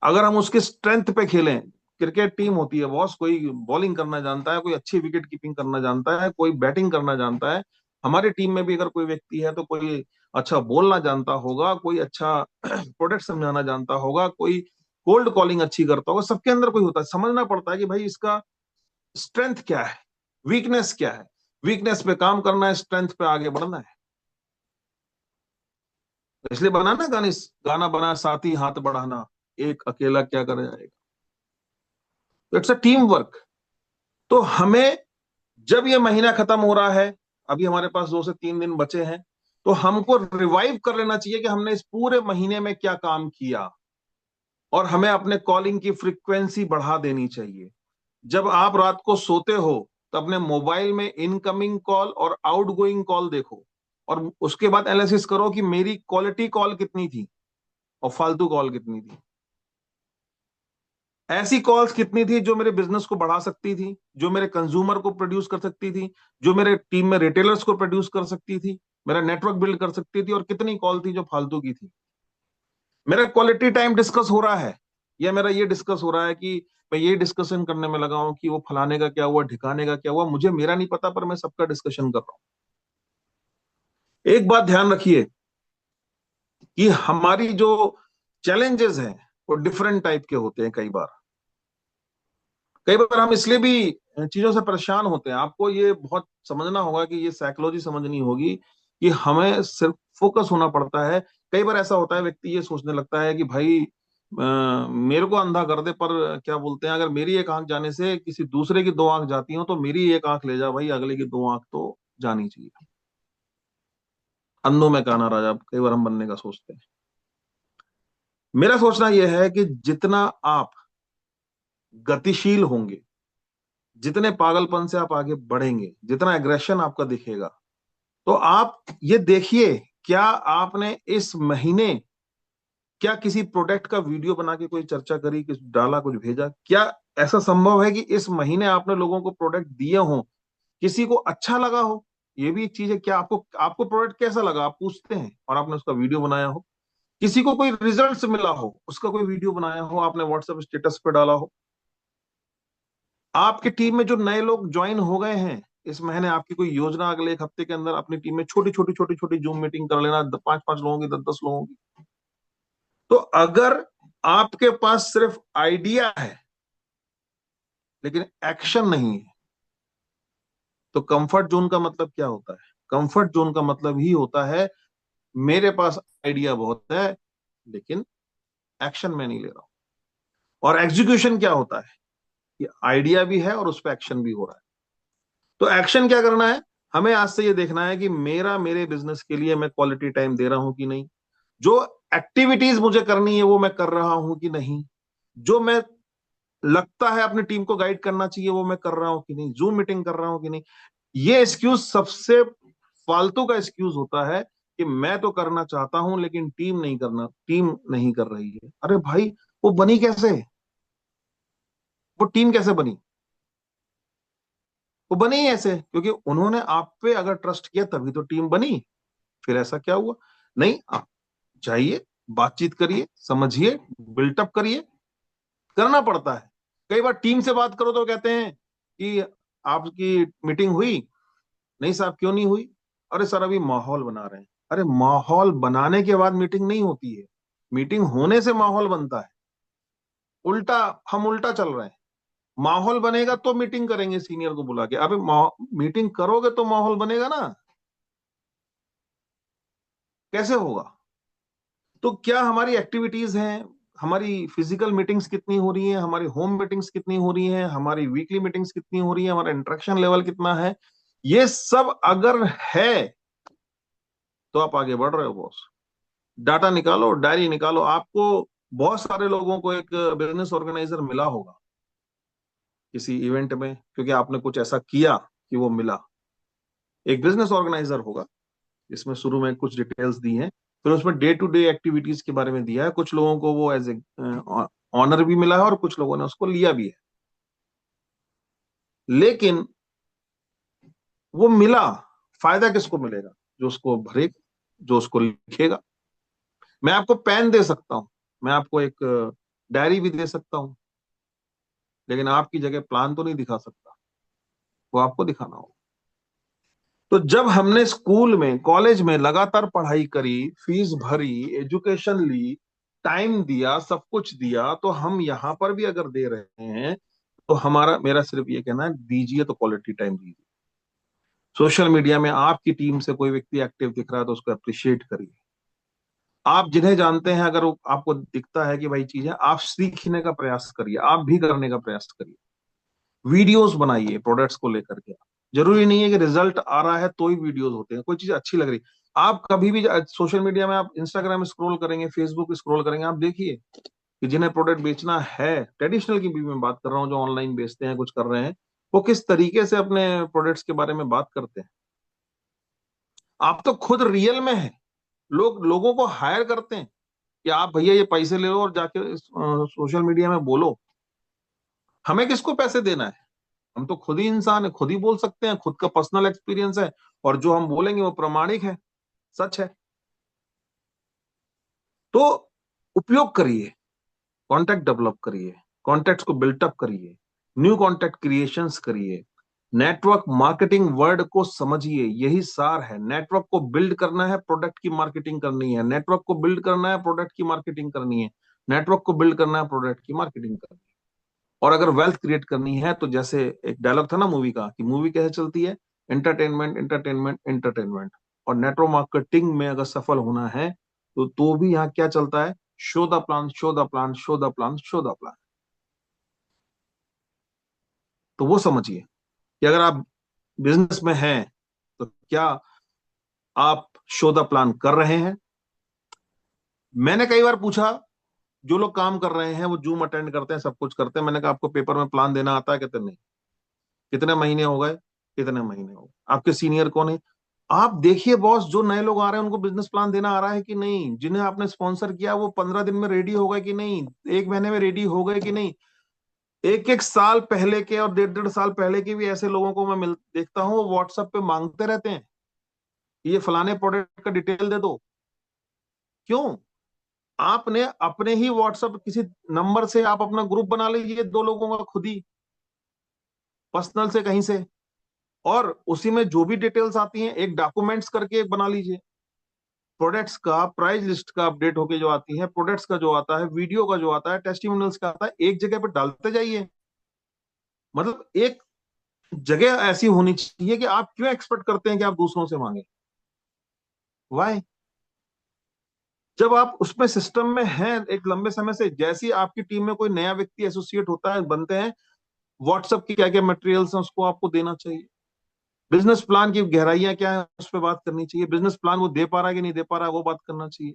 अगर हम उसके स्ट्रेंथ पे खेलें, क्रिकेट टीम होती है बॉस, कोई बॉलिंग करना जानता है, कोई अच्छी विकेट कीपिंग करना जानता है, कोई बैटिंग करना जानता है। हमारी टीम में भी अगर कोई व्यक्ति है तो कोई अच्छा बोलना जानता होगा, कोई अच्छा प्रोडक्ट समझाना जानता होगा, कोई कोल्ड कॉलिंग अच्छी करता होगा। सबके अंदर कोई होता है, समझना पड़ता है कि भाई इसका स्ट्रेंथ क्या है, वीकनेस क्या है। वीकनेस पे काम करना है, स्ट्रेंथ पे आगे बढ़ना है। तो इसलिए बना ना गाना बना, साथी हाथ बढ़ाना, एक अकेला क्या कर जाएगा। It's a team work. तो हमें जब ये महीना खत्म हो रहा है, अभी हमारे पास 2 से 3 दिन बचे हैं, तो हमको रिवाइव कर लेना चाहिए कि हमने इस पूरे महीने में क्या काम किया, और हमें अपने कॉलिंग की फ्रीक्वेंसी बढ़ा देनी चाहिए। जब आप रात को सोते हो तो अपने मोबाइल में इनकमिंग कॉल और आउटगोइंग कॉल देखो, और उसके बाद एनालिसिस करो कि मेरी क्वालिटी कॉल कितनी थी और फालतू कॉल कितनी थी। ऐसी कॉल्स कितनी थी जो मेरे बिजनेस को बढ़ा सकती थी, जो मेरे कंज्यूमर को प्रोड्यूस कर सकती थी, जो मेरे टीम में रिटेलर्स को प्रोड्यूस कर सकती थी, मेरा नेटवर्क बिल्ड कर सकती थी, और कितनी कॉल थी जो फालतू की थी। मेरा क्वालिटी टाइम डिस्कस हो रहा है, या मेरा ये डिस्कस हो रहा है कि मैं ये डिस्कशन करने में लगा हूं कि वो फलाने का क्या हुआ, ठिकाने का क्या हुआ, मुझे मेरा नहीं पता पर मैं सबका डिस्कशन कर रहा हूं। एक बात ध्यान रखिए कि हमारी जो चैलेंजेस हैं वो डिफरेंट टाइप के होते हैं। कई बार हम इसलिए भी चीजों से परेशान होते हैं। आपको ये बहुत समझना होगा कि ये साइकोलॉजी समझनी होगी कि हमें सिर्फ फोकस होना पड़ता है। कई बार ऐसा होता है, व्यक्ति ये सोचने लगता है कि भाई मेरे को अंधा कर दे, पर क्या बोलते हैं, अगर मेरी एक आंख जाने से किसी दूसरे की 2 आंख जाती हो तो मेरी एक आंख ले जा भाई, अगले की 2 आंख तो जानी चाहिए। अंधों में काना राजा कई बार हम बनने का सोचते हैं। मेरा सोचना यह है कि जितना आप गतिशील होंगे, जितने पागलपन से आप आगे बढ़ेंगे, जितना एग्रेशन आपका दिखेगा, तो आप ये देखिए क्या आपने इस महीने क्या किसी प्रोडक्ट का वीडियो बना के कोई चर्चा करी, कुछ डाला, कुछ भेजा? क्या ऐसा संभव है कि इस महीने आपने लोगों को प्रोडक्ट दिए हो, किसी को अच्छा लगा हो? ये भी एक चीज है। क्या आपको आपको प्रोडक्ट कैसा लगा आप पूछते हैं और आपने उसका वीडियो बनाया हो? किसी को कोई रिजल्ट मिला हो, उसका कोई वीडियो बनाया हो, आपने व्हाट्सएप स्टेटस पे डाला हो? आपकी टीम में जो नए लोग ज्वाइन हो गए हैं इस महीने, आपकी कोई योजना अगले एक हफ्ते के अंदर अपनी टीम में छोटी छोटी छोटी छोटी जूम मीटिंग कर लेना, 5-5 लोगों की, 10-10 लोगों की। तो अगर आपके पास सिर्फ आइडिया है लेकिन एक्शन नहीं है, तो कंफर्ट जोन का मतलब क्या होता है? कंफर्ट जोन का मतलब ही होता है मेरे पास आइडिया बहुत है लेकिन एक्शन में नहीं ले रहा हूं। और एग्जीक्यूशन क्या होता है कि आइडिया भी है और उस पर एक्शन भी हो रहा है। तो एक्शन क्या करना है? हमें आज से ये देखना है कि मेरे बिजनेस के लिए मैं क्वालिटी टाइम दे रहा हूं कि नहीं, जो एक्टिविटीज मुझे करनी है वो मैं कर रहा हूं कि नहीं, जो मैं लगता है अपनी टीम को गाइड करना चाहिए वो मैं कर रहा हूं कि नहीं, जूम मीटिंग कर रहा हूं कि नहीं। ये एक्सक्यूज सबसे फालतू का एक्सक्यूज होता है कि मैं तो करना चाहता हूं लेकिन टीम नहीं कर रही है। अरे भाई, वो बनी कैसे? वो टीम कैसे बनी? वो बनी ही ऐसे क्योंकि उन्होंने आप पे अगर ट्रस्ट किया तभी तो टीम बनी। फिर ऐसा क्या हुआ? नहीं, आप जाइए, बातचीत करिए, समझिए, बिल्टअप करिए, करना पड़ता है। कई बार टीम से बात करो तो कहते हैं कि आपकी मीटिंग हुई? नहीं साहब, क्यों नहीं हुई? अरे सर, अभी माहौल बना रहे हैं। अरे माहौल बनाने के बाद मीटिंग नहीं होती है, मीटिंग होने से माहौल बनता है। उल्टा, हम उल्टा चल रहे हैं। माहौल बनेगा तो मीटिंग करेंगे सीनियर को बुला के। अबे मीटिंग करोगे तो माहौल बनेगा ना, कैसे होगा? तो क्या हमारी एक्टिविटीज हैं, हमारी फिजिकल मीटिंग्स कितनी हो रही हैं, हमारी होम मीटिंग्स कितनी हो रही हैं, हमारी वीकली मीटिंग्स कितनी हो रही हैं, हमारा इंटरेक्शन लेवल कितना है, ये सब अगर है तो आप आगे बढ़ रहे हो बॉस। डाटा निकालो, डायरी निकालो। आपको बहुत सारे लोगों को एक बिजनेस ऑर्गेनाइजर मिला होगा किसी इवेंट में क्योंकि आपने कुछ ऐसा किया कि वो मिला। एक बिजनेस ऑर्गेनाइजर होगा, इसमें शुरू में कुछ डिटेल्स दी हैं, फिर उसमें डे टू डे एक्टिविटीज के बारे में दिया है। कुछ लोगों को वो एज ए ऑनर भी मिला है और कुछ लोगों ने उसको लिया भी है। लेकिन वो मिला, फायदा किसको मिलेगा? जो उसको भरेगा, जो उसको लिखेगा। मैं आपको पेन दे सकता हूं, मैं आपको एक डायरी भी दे सकता हूं, लेकिन आपकी जगह प्लान तो नहीं दिखा सकता, वो आपको दिखाना होगा। तो जब हमने स्कूल में, कॉलेज में लगातार पढ़ाई करी, फीस भरी, एजुकेशन ली, टाइम दिया, सब कुछ दिया, तो हम यहां पर भी अगर दे रहे हैं तो मेरा सिर्फ ये कहना है, दीजिए तो क्वालिटी टाइम दीजिए। सोशल मीडिया में आपकी टीम से कोई व्यक्ति एक्टिव दिख रहा है तो उसको अप्रिशिएट करिए। आप जिन्हें जानते हैं, अगर आपको दिखता है कि भाई चीजें, आप सीखने का प्रयास करिए, आप भी करने का प्रयास करिए। वीडियोस बनाइए प्रोडक्ट्स को लेकर के। जरूरी नहीं है कि रिजल्ट आ रहा है तो ही वीडियोस होते हैं, कोई चीज अच्छी लग रही, आप कभी भी सोशल मीडिया में, आप इंस्टाग्राम स्क्रॉल करेंगे, फेसबुक स्क्रॉल करेंगे, आप देखिए कि जिन्हें प्रोडक्ट बेचना है, ट्रेडिशनल की भी मैं बात कर रहा हूँ, जो ऑनलाइन बेचते हैं, कुछ कर रहे हैं, वो किस तरीके से अपने प्रोडक्ट्स के बारे में बात करते हैं। आप तो खुद रियल में है, लोग लोगों को हायर करते हैं कि आप भैया ये पैसे ले लो और जाके सोशल मीडिया में बोलो। हमें किसको पैसे देना है? हम तो खुद ही इंसान है, खुद ही बोल सकते हैं, खुद का पर्सनल एक्सपीरियंस है, और जो हम बोलेंगे वो प्रामाणिक है, सच है। तो उपयोग करिए, कॉन्टैक्ट डेवलप करिए, कॉन्टैक्ट्स को बिल्टअप करिए, न्यू कॉन्टैक्ट क्रिएशंस करिए, नेटवर्क मार्केटिंग वर्ड को समझिए। यही सार है। नेटवर्क को बिल्ड करना है, प्रोडक्ट की मार्केटिंग करनी है। नेटवर्क को बिल्ड करना है, प्रोडक्ट की मार्केटिंग करनी है। नेटवर्क को बिल्ड करना है, प्रोडक्ट की मार्केटिंग करनी है। और अगर वेल्थ क्रिएट करनी है तो जैसे एक डायलॉग था ना मूवी का, कि मूवी कैसे चलती है, एंटरटेनमेंट एंटरटेनमेंट एंटरटेनमेंट। और नेटवर्क मार्केटिंग में अगर सफल होना है तो भी यहाँ क्या चलता है? Show the plan, show the plan, show the plan, show the plan. तो वो समझिए कि अगर आप बिजनेस में हैं तो क्या आप शो द प्लान कर रहे हैं? मैंने कई बार पूछा, जो लोग काम कर रहे हैं वो जूम अटेंड करते हैं, सब कुछ करते हैं, मैंने कहा आपको पेपर में प्लान देना आता है? कहते नहीं। कितने महीने हो गए? कितने महीने हो गए? आपके सीनियर कौन है? आप देखिए बॉस, जो नए लोग आ रहे हैं उनको बिजनेस प्लान देना आ रहा है कि नहीं? जिन्हें आपने स्पॉन्सर किया वो 15 दिन में रेडी हो गए कि नहीं? एक महीने में रेडी हो गए कि नहीं? एक एक साल पहले के और डेढ़ डेढ़ साल पहले के भी ऐसे लोगों को मैं मिल देखता हूँ, वो व्हाट्सएप पे मांगते रहते हैं ये फलाने प्रोडक्ट का डिटेल दे दो। क्यों? आपने अपने ही व्हाट्सएप किसी नंबर से आप अपना ग्रुप बना लीजिए, दो लोगों का खुद ही, पर्सनल से कहीं से, और उसी में जो भी डिटेल्स आती हैं एक डॉक्यूमेंट्स करके एक बना लीजिए। प्रोडक्ट्स का प्राइस लिस्ट का अपडेट होके जो आती है, प्रोडक्ट्स का जो आता है, वीडियो का जो आता है, टेस्टिमोनियल्स का आता है, एक जगह पे डालते जाइए। मतलब एक जगह ऐसी होनी चाहिए कि आप क्यों एक्सपेक्ट करते हैं कि आप दूसरों से मांगे? वाई? जब आप उसमें सिस्टम में हैं एक लंबे समय से, जैसी आपकी टीम में कोई नया व्यक्ति एसोसिएट होता है, बनते हैं, व्हाट्सएप की क्या क्या मटेरियल्स हैं उसको आपको देना चाहिए। बिजनेस प्लान की गहराइयां क्या है उस पर बात करनी चाहिए। बिजनेस प्लान वो दे पा रहा है कि नहीं दे पा रहा है वो बात करना चाहिए।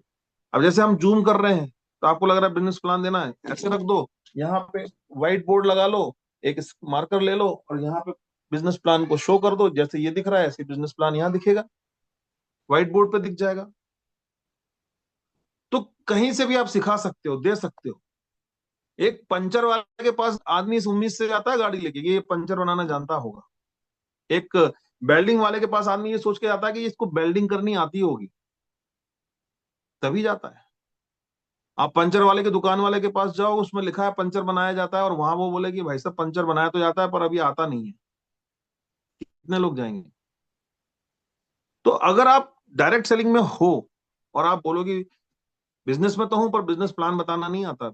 अब जैसे हम जूम कर रहे हैं तो आपको लग रहा है बिजनेस प्लान देना है, ऐसे रख दो, यहाँ पे व्हाइट बोर्ड लगा लो, एक मार्कर ले लो और यहाँ पे बिजनेस प्लान को शो कर दो। जैसे ये दिख रहा है ऐसे बिजनेस प्लान यहाँ दिखेगा, व्हाइट बोर्ड पे दिख जाएगा। तो कहीं से भी आप सिखा सकते हो, दे सकते हो। एक पंचर वाले के पास आदमी इस उम्मीद से जाता है गाड़ी लेके कि ये पंचर बनाना जानता होगा। एक वेल्डिंग वाले के पास आदमी ये सोच के जाता है कि इसको वेल्डिंग करनी आती होगी, तभी जाता है। आप पंचर वाले के दुकान वाले के पास जाओ, उसमें लिखा है पंचर बनाया जाता है, और वहां वो बोले कि भाई साहब पंचर बनाया तो जाता है पर अभी आता नहीं है, कितने लोग जाएंगे? तो अगर आप डायरेक्ट सेलिंग में हो और आप बोलो कि बिजनेस में तो हूं पर बिजनेस प्लान बताना नहीं आता,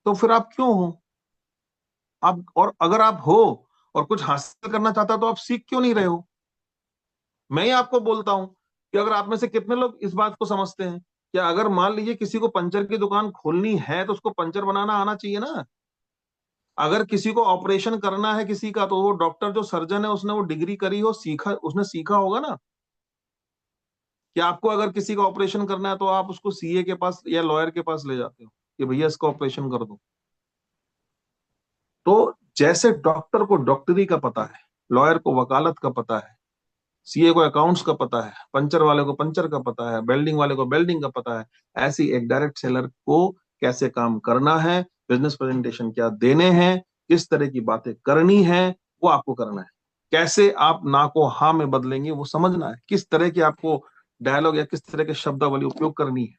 तो फिर आप क्यों हो? आप, और अगर आप हो और कुछ हासिल करना चाहता तो आप सीख क्यों नहीं रहे हो? मैं ही आपको बोलता हूं कि अगर आप में से कितने लोग इस बात को समझते हैं कि अगर मान लीजिए किसी को पंचर की दुकान खोलनी है तो उसको पंचर बनाना आना चाहिए ना। अगर किसी को ऑपरेशन करना है किसी का, तो वो डॉक्टर जो सर्जन है उसने वो डिग्री करी हो, सीखा, उसने सीखा होगा ना कि आपको अगर किसी का ऑपरेशन करना है तो आप उसको सीए के पास या लॉयर के पास ले जाते हो कि भैया इसका ऑपरेशन कर दो। तो जैसे डॉक्टर को डॉक्टरी का पता है, लॉयर को वकालत का पता है, सीए को अकाउंट्स का पता है, पंचर वाले को पंचर का पता है, बेल्डिंग वाले को बेल्डिंग का पता है, ऐसी एक डायरेक्ट सेलर को कैसे काम करना है, बिजनेस प्रेजेंटेशन क्या देने हैं, किस तरह की बातें करनी है, वो आपको करना है। कैसे आप ना को हाँ में बदलेंगे वो समझना है, किस तरह की आपको डायलॉग या किस तरह के शब्दावली उपयोग करनी है।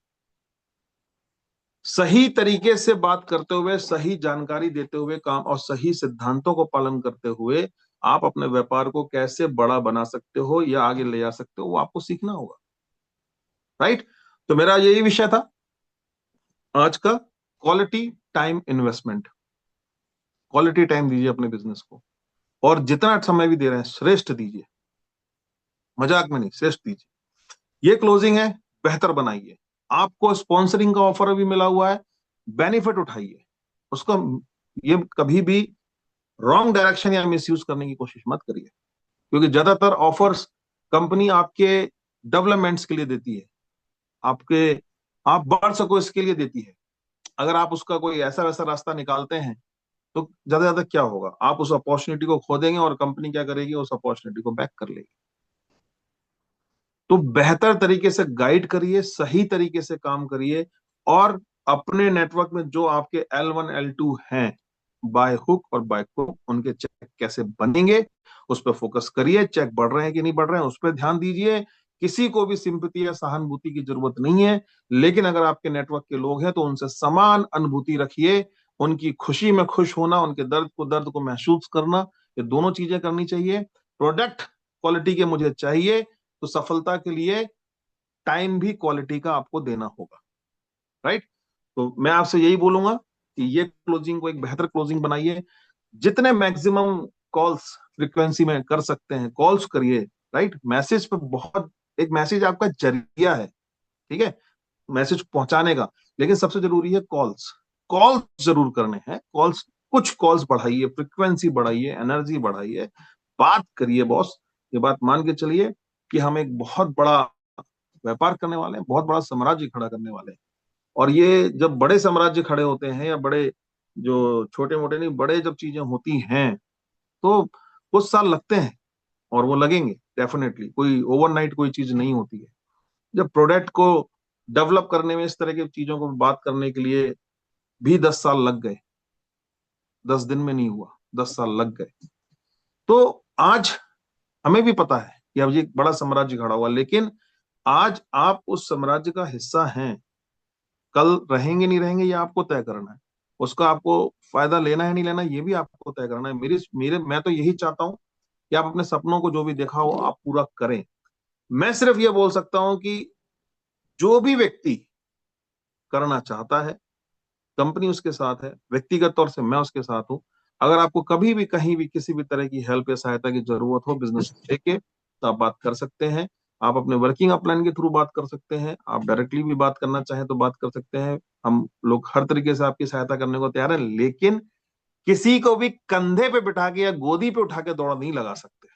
सही तरीके से बात करते हुए, सही जानकारी देते हुए काम, और सही सिद्धांतों को पालन करते हुए आप अपने व्यापार को कैसे बड़ा बना सकते हो या आगे ले जा सकते हो, वो आपको सीखना होगा। राइट? तो मेरा यही विषय था आज का, quality time investment. Quality time दीजिए अपने बिजनेस को, और जितना समय भी दे रहे हैं श्रेष्ठ दीजिए, मजाक में नहीं, श्रेष्ठ दीजिए। ये क्लोजिंग है, बेहतर बनाइए। आपको स्पॉन्सरिंग का ऑफर भी मिला हुआ है, बेनिफिट उठाइए उसको। ये कभी भी रॉन्ग डायरेक्शन या मिसयूज करने की कोशिश मत करिए, क्योंकि ज्यादातर ऑफर्स कंपनी आपके डेवलपमेंट्स के लिए देती है, आपके, आप बढ़ सको इसके लिए देती है। अगर आप उसका कोई ऐसा वैसा रास्ता निकालते हैं तो ज्यादा ज्यादा क्या होगा, आप उस अपॉर्चुनिटी को खो देंगे और कंपनी क्या करेगी, उस अपॉर्चुनिटी को बैक कर लेगी। तो बेहतर तरीके से गाइड करिए, सही तरीके से काम करिए, और अपने नेटवर्क में जो आपके L1 L2 हैं, बाय हुक और बाय क्रुक, उनके चेक कैसे बनेंगे उस पर फोकस करिए। चेक बढ़ रहे हैं कि नहीं बढ़ रहे हैं उस पर ध्यान दीजिए। किसी को भी सिंपैथी या सहानुभूति की जरूरत नहीं है, लेकिन अगर आपके नेटवर्क के लोग हैं तो उनसे समान अनुभूति रखिए। उनकी खुशी में खुश होना, उनके दर्द को महसूस करना, ये दोनों चीजें करनी चाहिए। प्रोडक्ट क्वालिटी के मुझे चाहिए, तो सफलता के लिए टाइम भी क्वालिटी का आपको देना होगा। राइट? तो मैं आपसे यही बोलूंगा कि ये क्लोजिंग को एक बेहतर क्लोजिंग बनाइए। जितने मैक्सिमम कॉल्स फ्रीक्वेंसी में कर सकते हैं कॉल्स करिए। राइट? मैसेज पे बहुत, एक मैसेज आपका जरिया है, ठीक है, मैसेज पहुंचाने का, लेकिन सबसे जरूरी है कॉल्स। कॉल्स जरूर करने हैं, कॉल्स, कुछ कॉल्स बढ़ाइए, फ्रीक्वेंसी बढ़ाइए, एनर्जी बढ़ाइए, बात करिए बॉस। ये बात मान के चलिए कि हम एक बहुत बड़ा व्यापार करने वाले हैं, बहुत बड़ा साम्राज्य खड़ा करने वाले हैं। और ये जब बड़े साम्राज्य खड़े होते हैं, या बड़े, जो छोटे मोटे नहीं, बड़े जब चीजें होती हैं तो कुछ साल लगते हैं। और वो लगेंगे डेफिनेटली। कोई ओवरनाइट कोई चीज नहीं होती है। जब प्रोडक्ट को डेवलप करने में, इस तरह की चीजों को बात करने के लिए भी 10 साल लग गए। 10 दिन में नहीं हुआ, 10 साल लग गए। तो आज हमें भी पता है कि अब ये एक बड़ा साम्राज्य खड़ा हुआ, लेकिन आज आप उस साम्राज्य का हिस्सा हैं। कल रहेंगे नहीं रहेंगे ये आपको तय करना है। उसका आपको फायदा लेना है नहीं लेना, ये भी आपको तय करना है। मेरी मेरे मैं तो यही चाहता हूँ कि आप अपने सपनों को, जो भी देखा हो, आप पूरा करें। मैं सिर्फ ये बोल सकता हूँ कि जो भी व्यक्ति करना चाहता है, कंपनी उसके साथ है, व्यक्तिगत तौर से मैं उसके साथ हूँ। अगर आपको कभी भी कहीं भी किसी भी तरह की हेल्प या सहायता की जरूरत हो बिजनेस लेके, तो आप बात कर सकते हैं। आप अपने वर्किंग अपलाइन के थ्रू बात कर सकते हैं, आप डायरेक्टली भी बात करना चाहें तो बात कर सकते हैं। हम लोग हर तरीके से आपकी सहायता करने को तैयार है, लेकिन किसी को भी कंधे पे बिठा के या गोदी पे उठा के दौड़ नहीं लगा सकते।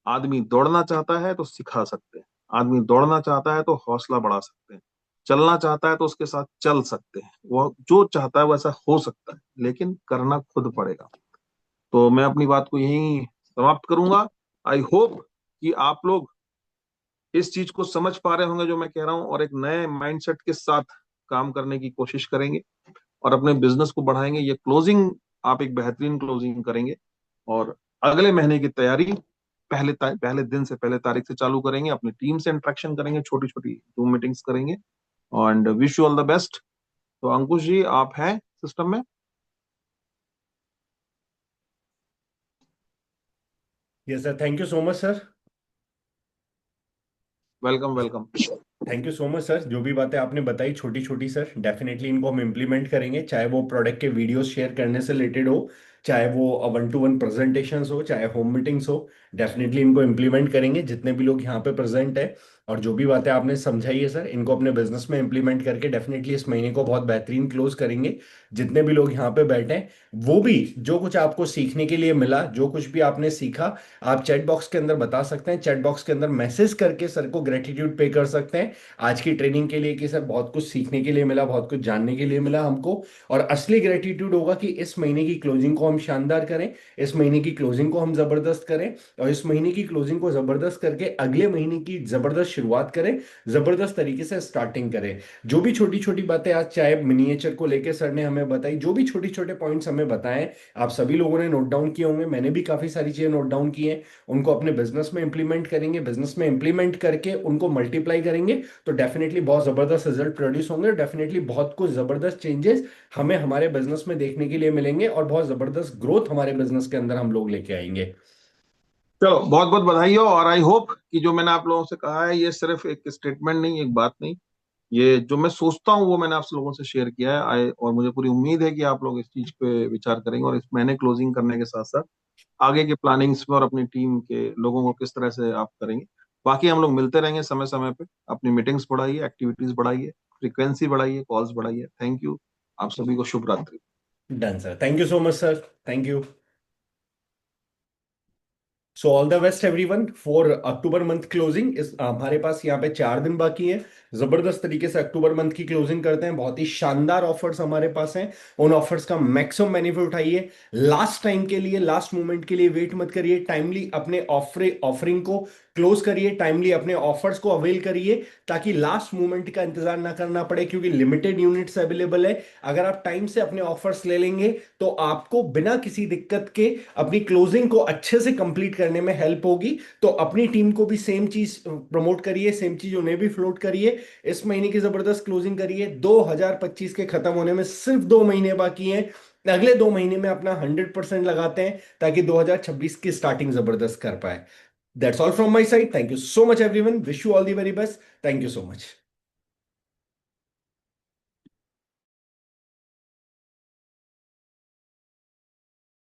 आदमी दौड़ना चाहता है तो सिखा सकते हैं, आदमी दौड़ना चाहता है तो हौसला बढ़ा सकते हैं, चलना चाहता है तो उसके साथ चल सकते हैं। वो जो चाहता है वैसा हो सकता है, लेकिन करना खुद पड़ेगा। तो मैं अपनी बात को यहीं समाप्त करूंगा। आई होप कि आप लोग इस चीज को समझ पा रहे होंगे जो मैं कह रहा हूं, और एक नए माइंडसेट के साथ काम करने की कोशिश करेंगे और अपने बिजनेस को बढ़ाएंगे। ये क्लोजिंग, आप एक बेहतरीन क्लोजिंग करेंगे, और अगले महीने की तैयारी पहले दिन से, पहले तारीख से चालू करेंगे। अपनी टीम से इंटरेक्शन करेंगे, छोटी छोटी जूम मीटिंग्स करेंगे। And wish you all the best. तो अंकुश जी, आप हैं सिस्टम में? Yes sir, thank you so much sir. Welcome welcome. Thank you so much sir, जो भी बातें आपने बताई छोटी छोटी सर, डेफिनेटली इनको हम इम्प्लीमेंट करेंगे, चाहे वो प्रोडक्ट के वीडियोस शेयर करने से रिलेटेड हो, चाहे वो वन टू वन प्रेजेंटेशंस हो, चाहे होम मीटिंग्स हो। डेफिनेटली इनको इम्प्लीमेंट करेंगे जितने भी लोग यहाँ पे प्रेजेंट है। और जो भी बातें आपने समझाई है सर, इनको अपने बिजनेस में इम्प्लीमेंट करके डेफिनेटली इस महीने को बहुत बेहतरीन क्लोज करेंगे। जितने भी लोग यहाँ पे बैठे हैं, वो भी जो कुछ आपको सीखने के लिए मिला, जो कुछ भी आपने सीखा, आप चैट बॉक्स के अंदर बता सकते हैं। चैट बॉक्स के अंदर मैसेज करके सर को ग्रेटिट्यूड पे कर सकते हैं आज की ट्रेनिंग के लिए, कि सर बहुत कुछ सीखने के लिए मिला, बहुत कुछ जानने के लिए मिला हमको। और असली ग्रेटिट्यूड होगा कि इस महीने की क्लोजिंग को हम शानदार करें, इस महीने की क्लोजिंग को हम जबरदस्त करें, और इस महीने की क्लोजिंग को जबरदस्त करके अगले महीने की जबरदस्त शुरुआत करें, जबरदस्त तरीके से स्टार्टिंग करें। जो भी छोटी छोटी बातें आज चाहे मिनिएचर को लेकर सर ने हमें बताई, जो भी छोटे छोटे पॉइंट्स हमें बताएं, आप सभी लोगों ने नोट डाउन किए होंगे, मैंने भी काफी सारी चीजें नोट डाउन की हैं। उनको अपने बिजनेस में इंप्लीमेंट करेंगे, बिजनेस में इंप्लीमेंट करके उनको मल्टीप्लाई करेंगे, तो डेफिनेटली बहुत जबरदस्त रिजल्ट प्रोड्यूस होंगे, डेफिनेटली बहुत कुछ जबरदस्त चेंजेस हमें हमारे बिजनेस में देखने के लिए मिलेंगे, और बहुत जबरदस्त ग्रोथ हमारे बिजनेस के अंदर हम लोग लेके आएंगे। चलो, बहुत बहुत बधाई हो। और आई होप कि जो मैंने आप लोगों से कहा है, ये सिर्फ एक स्टेटमेंट नहीं, एक बात नहीं, ये जो मैं सोचता हूँ वो मैंने आप लोगों से शेयर किया है। और मुझे पूरी उम्मीद है कि आप लोग इस चीज पे विचार करेंगे, और इस महीने क्लोजिंग करने के साथ साथ आगे के प्लानिंग्स में और अपनी टीम के लोगों को किस तरह से आप करेंगे। बाकी हम लोग मिलते रहेंगे समय समय पे। अपनी मीटिंग्स बढ़ाइए, एक्टिविटीज बढ़ाइए, फ्रीक्वेंसी बढ़ाइए, कॉल्स बढ़ाइए। Thank you. आप सभी को शुभ रात्रि। Done sir, thank you so much sir, thank you. So all the best everyone for October month closing. इस हमारे पास यहाँ पे 4 दिन बाकी है, जबरदस्त तरीके से अक्टूबर मंथ की क्लोजिंग करते हैं। बहुत ही शानदार ऑफर्स हमारे पास हैं, उन ऑफर्स का मैक्सिमम बेनिफिट उठाइए। लास्ट टाइम के लिए, लास्ट मोमेंट के लिए वेट मत करिए, टाइमली अपने ऑफरिंग को क्लोज करिए, टाइमली अपने ऑफर्स को अवेल करिए, ताकि लास्ट मोमेंट का इंतजार ना करना पड़े, क्योंकि लिमिटेड यूनिट्स अवेलेबल है। अगर आप टाइम से अपने ऑफर्स ले लेंगे, तो आपको बिना किसी दिक्कत के अपनी क्लोजिंग को अच्छे से कंप्लीट करने में हेल्प होगी। तो अपनी टीम को भी सेम चीज प्रमोट करिए, सेम चीज उन्हें भी फ्लोट करिए। इस महीने की जबरदस्त क्लोजिंग करिए। 2025 के खत्म होने में सिर्फ 2 महीने बाकी हैं। अगले 2 महीने में अपना 100% लगाते हैं, ताकि 2026 की स्टार्टिंग जबरदस्त कर पाए। That's all from my side. Thank you so much everyone, wish you all the very best. Thank you so much.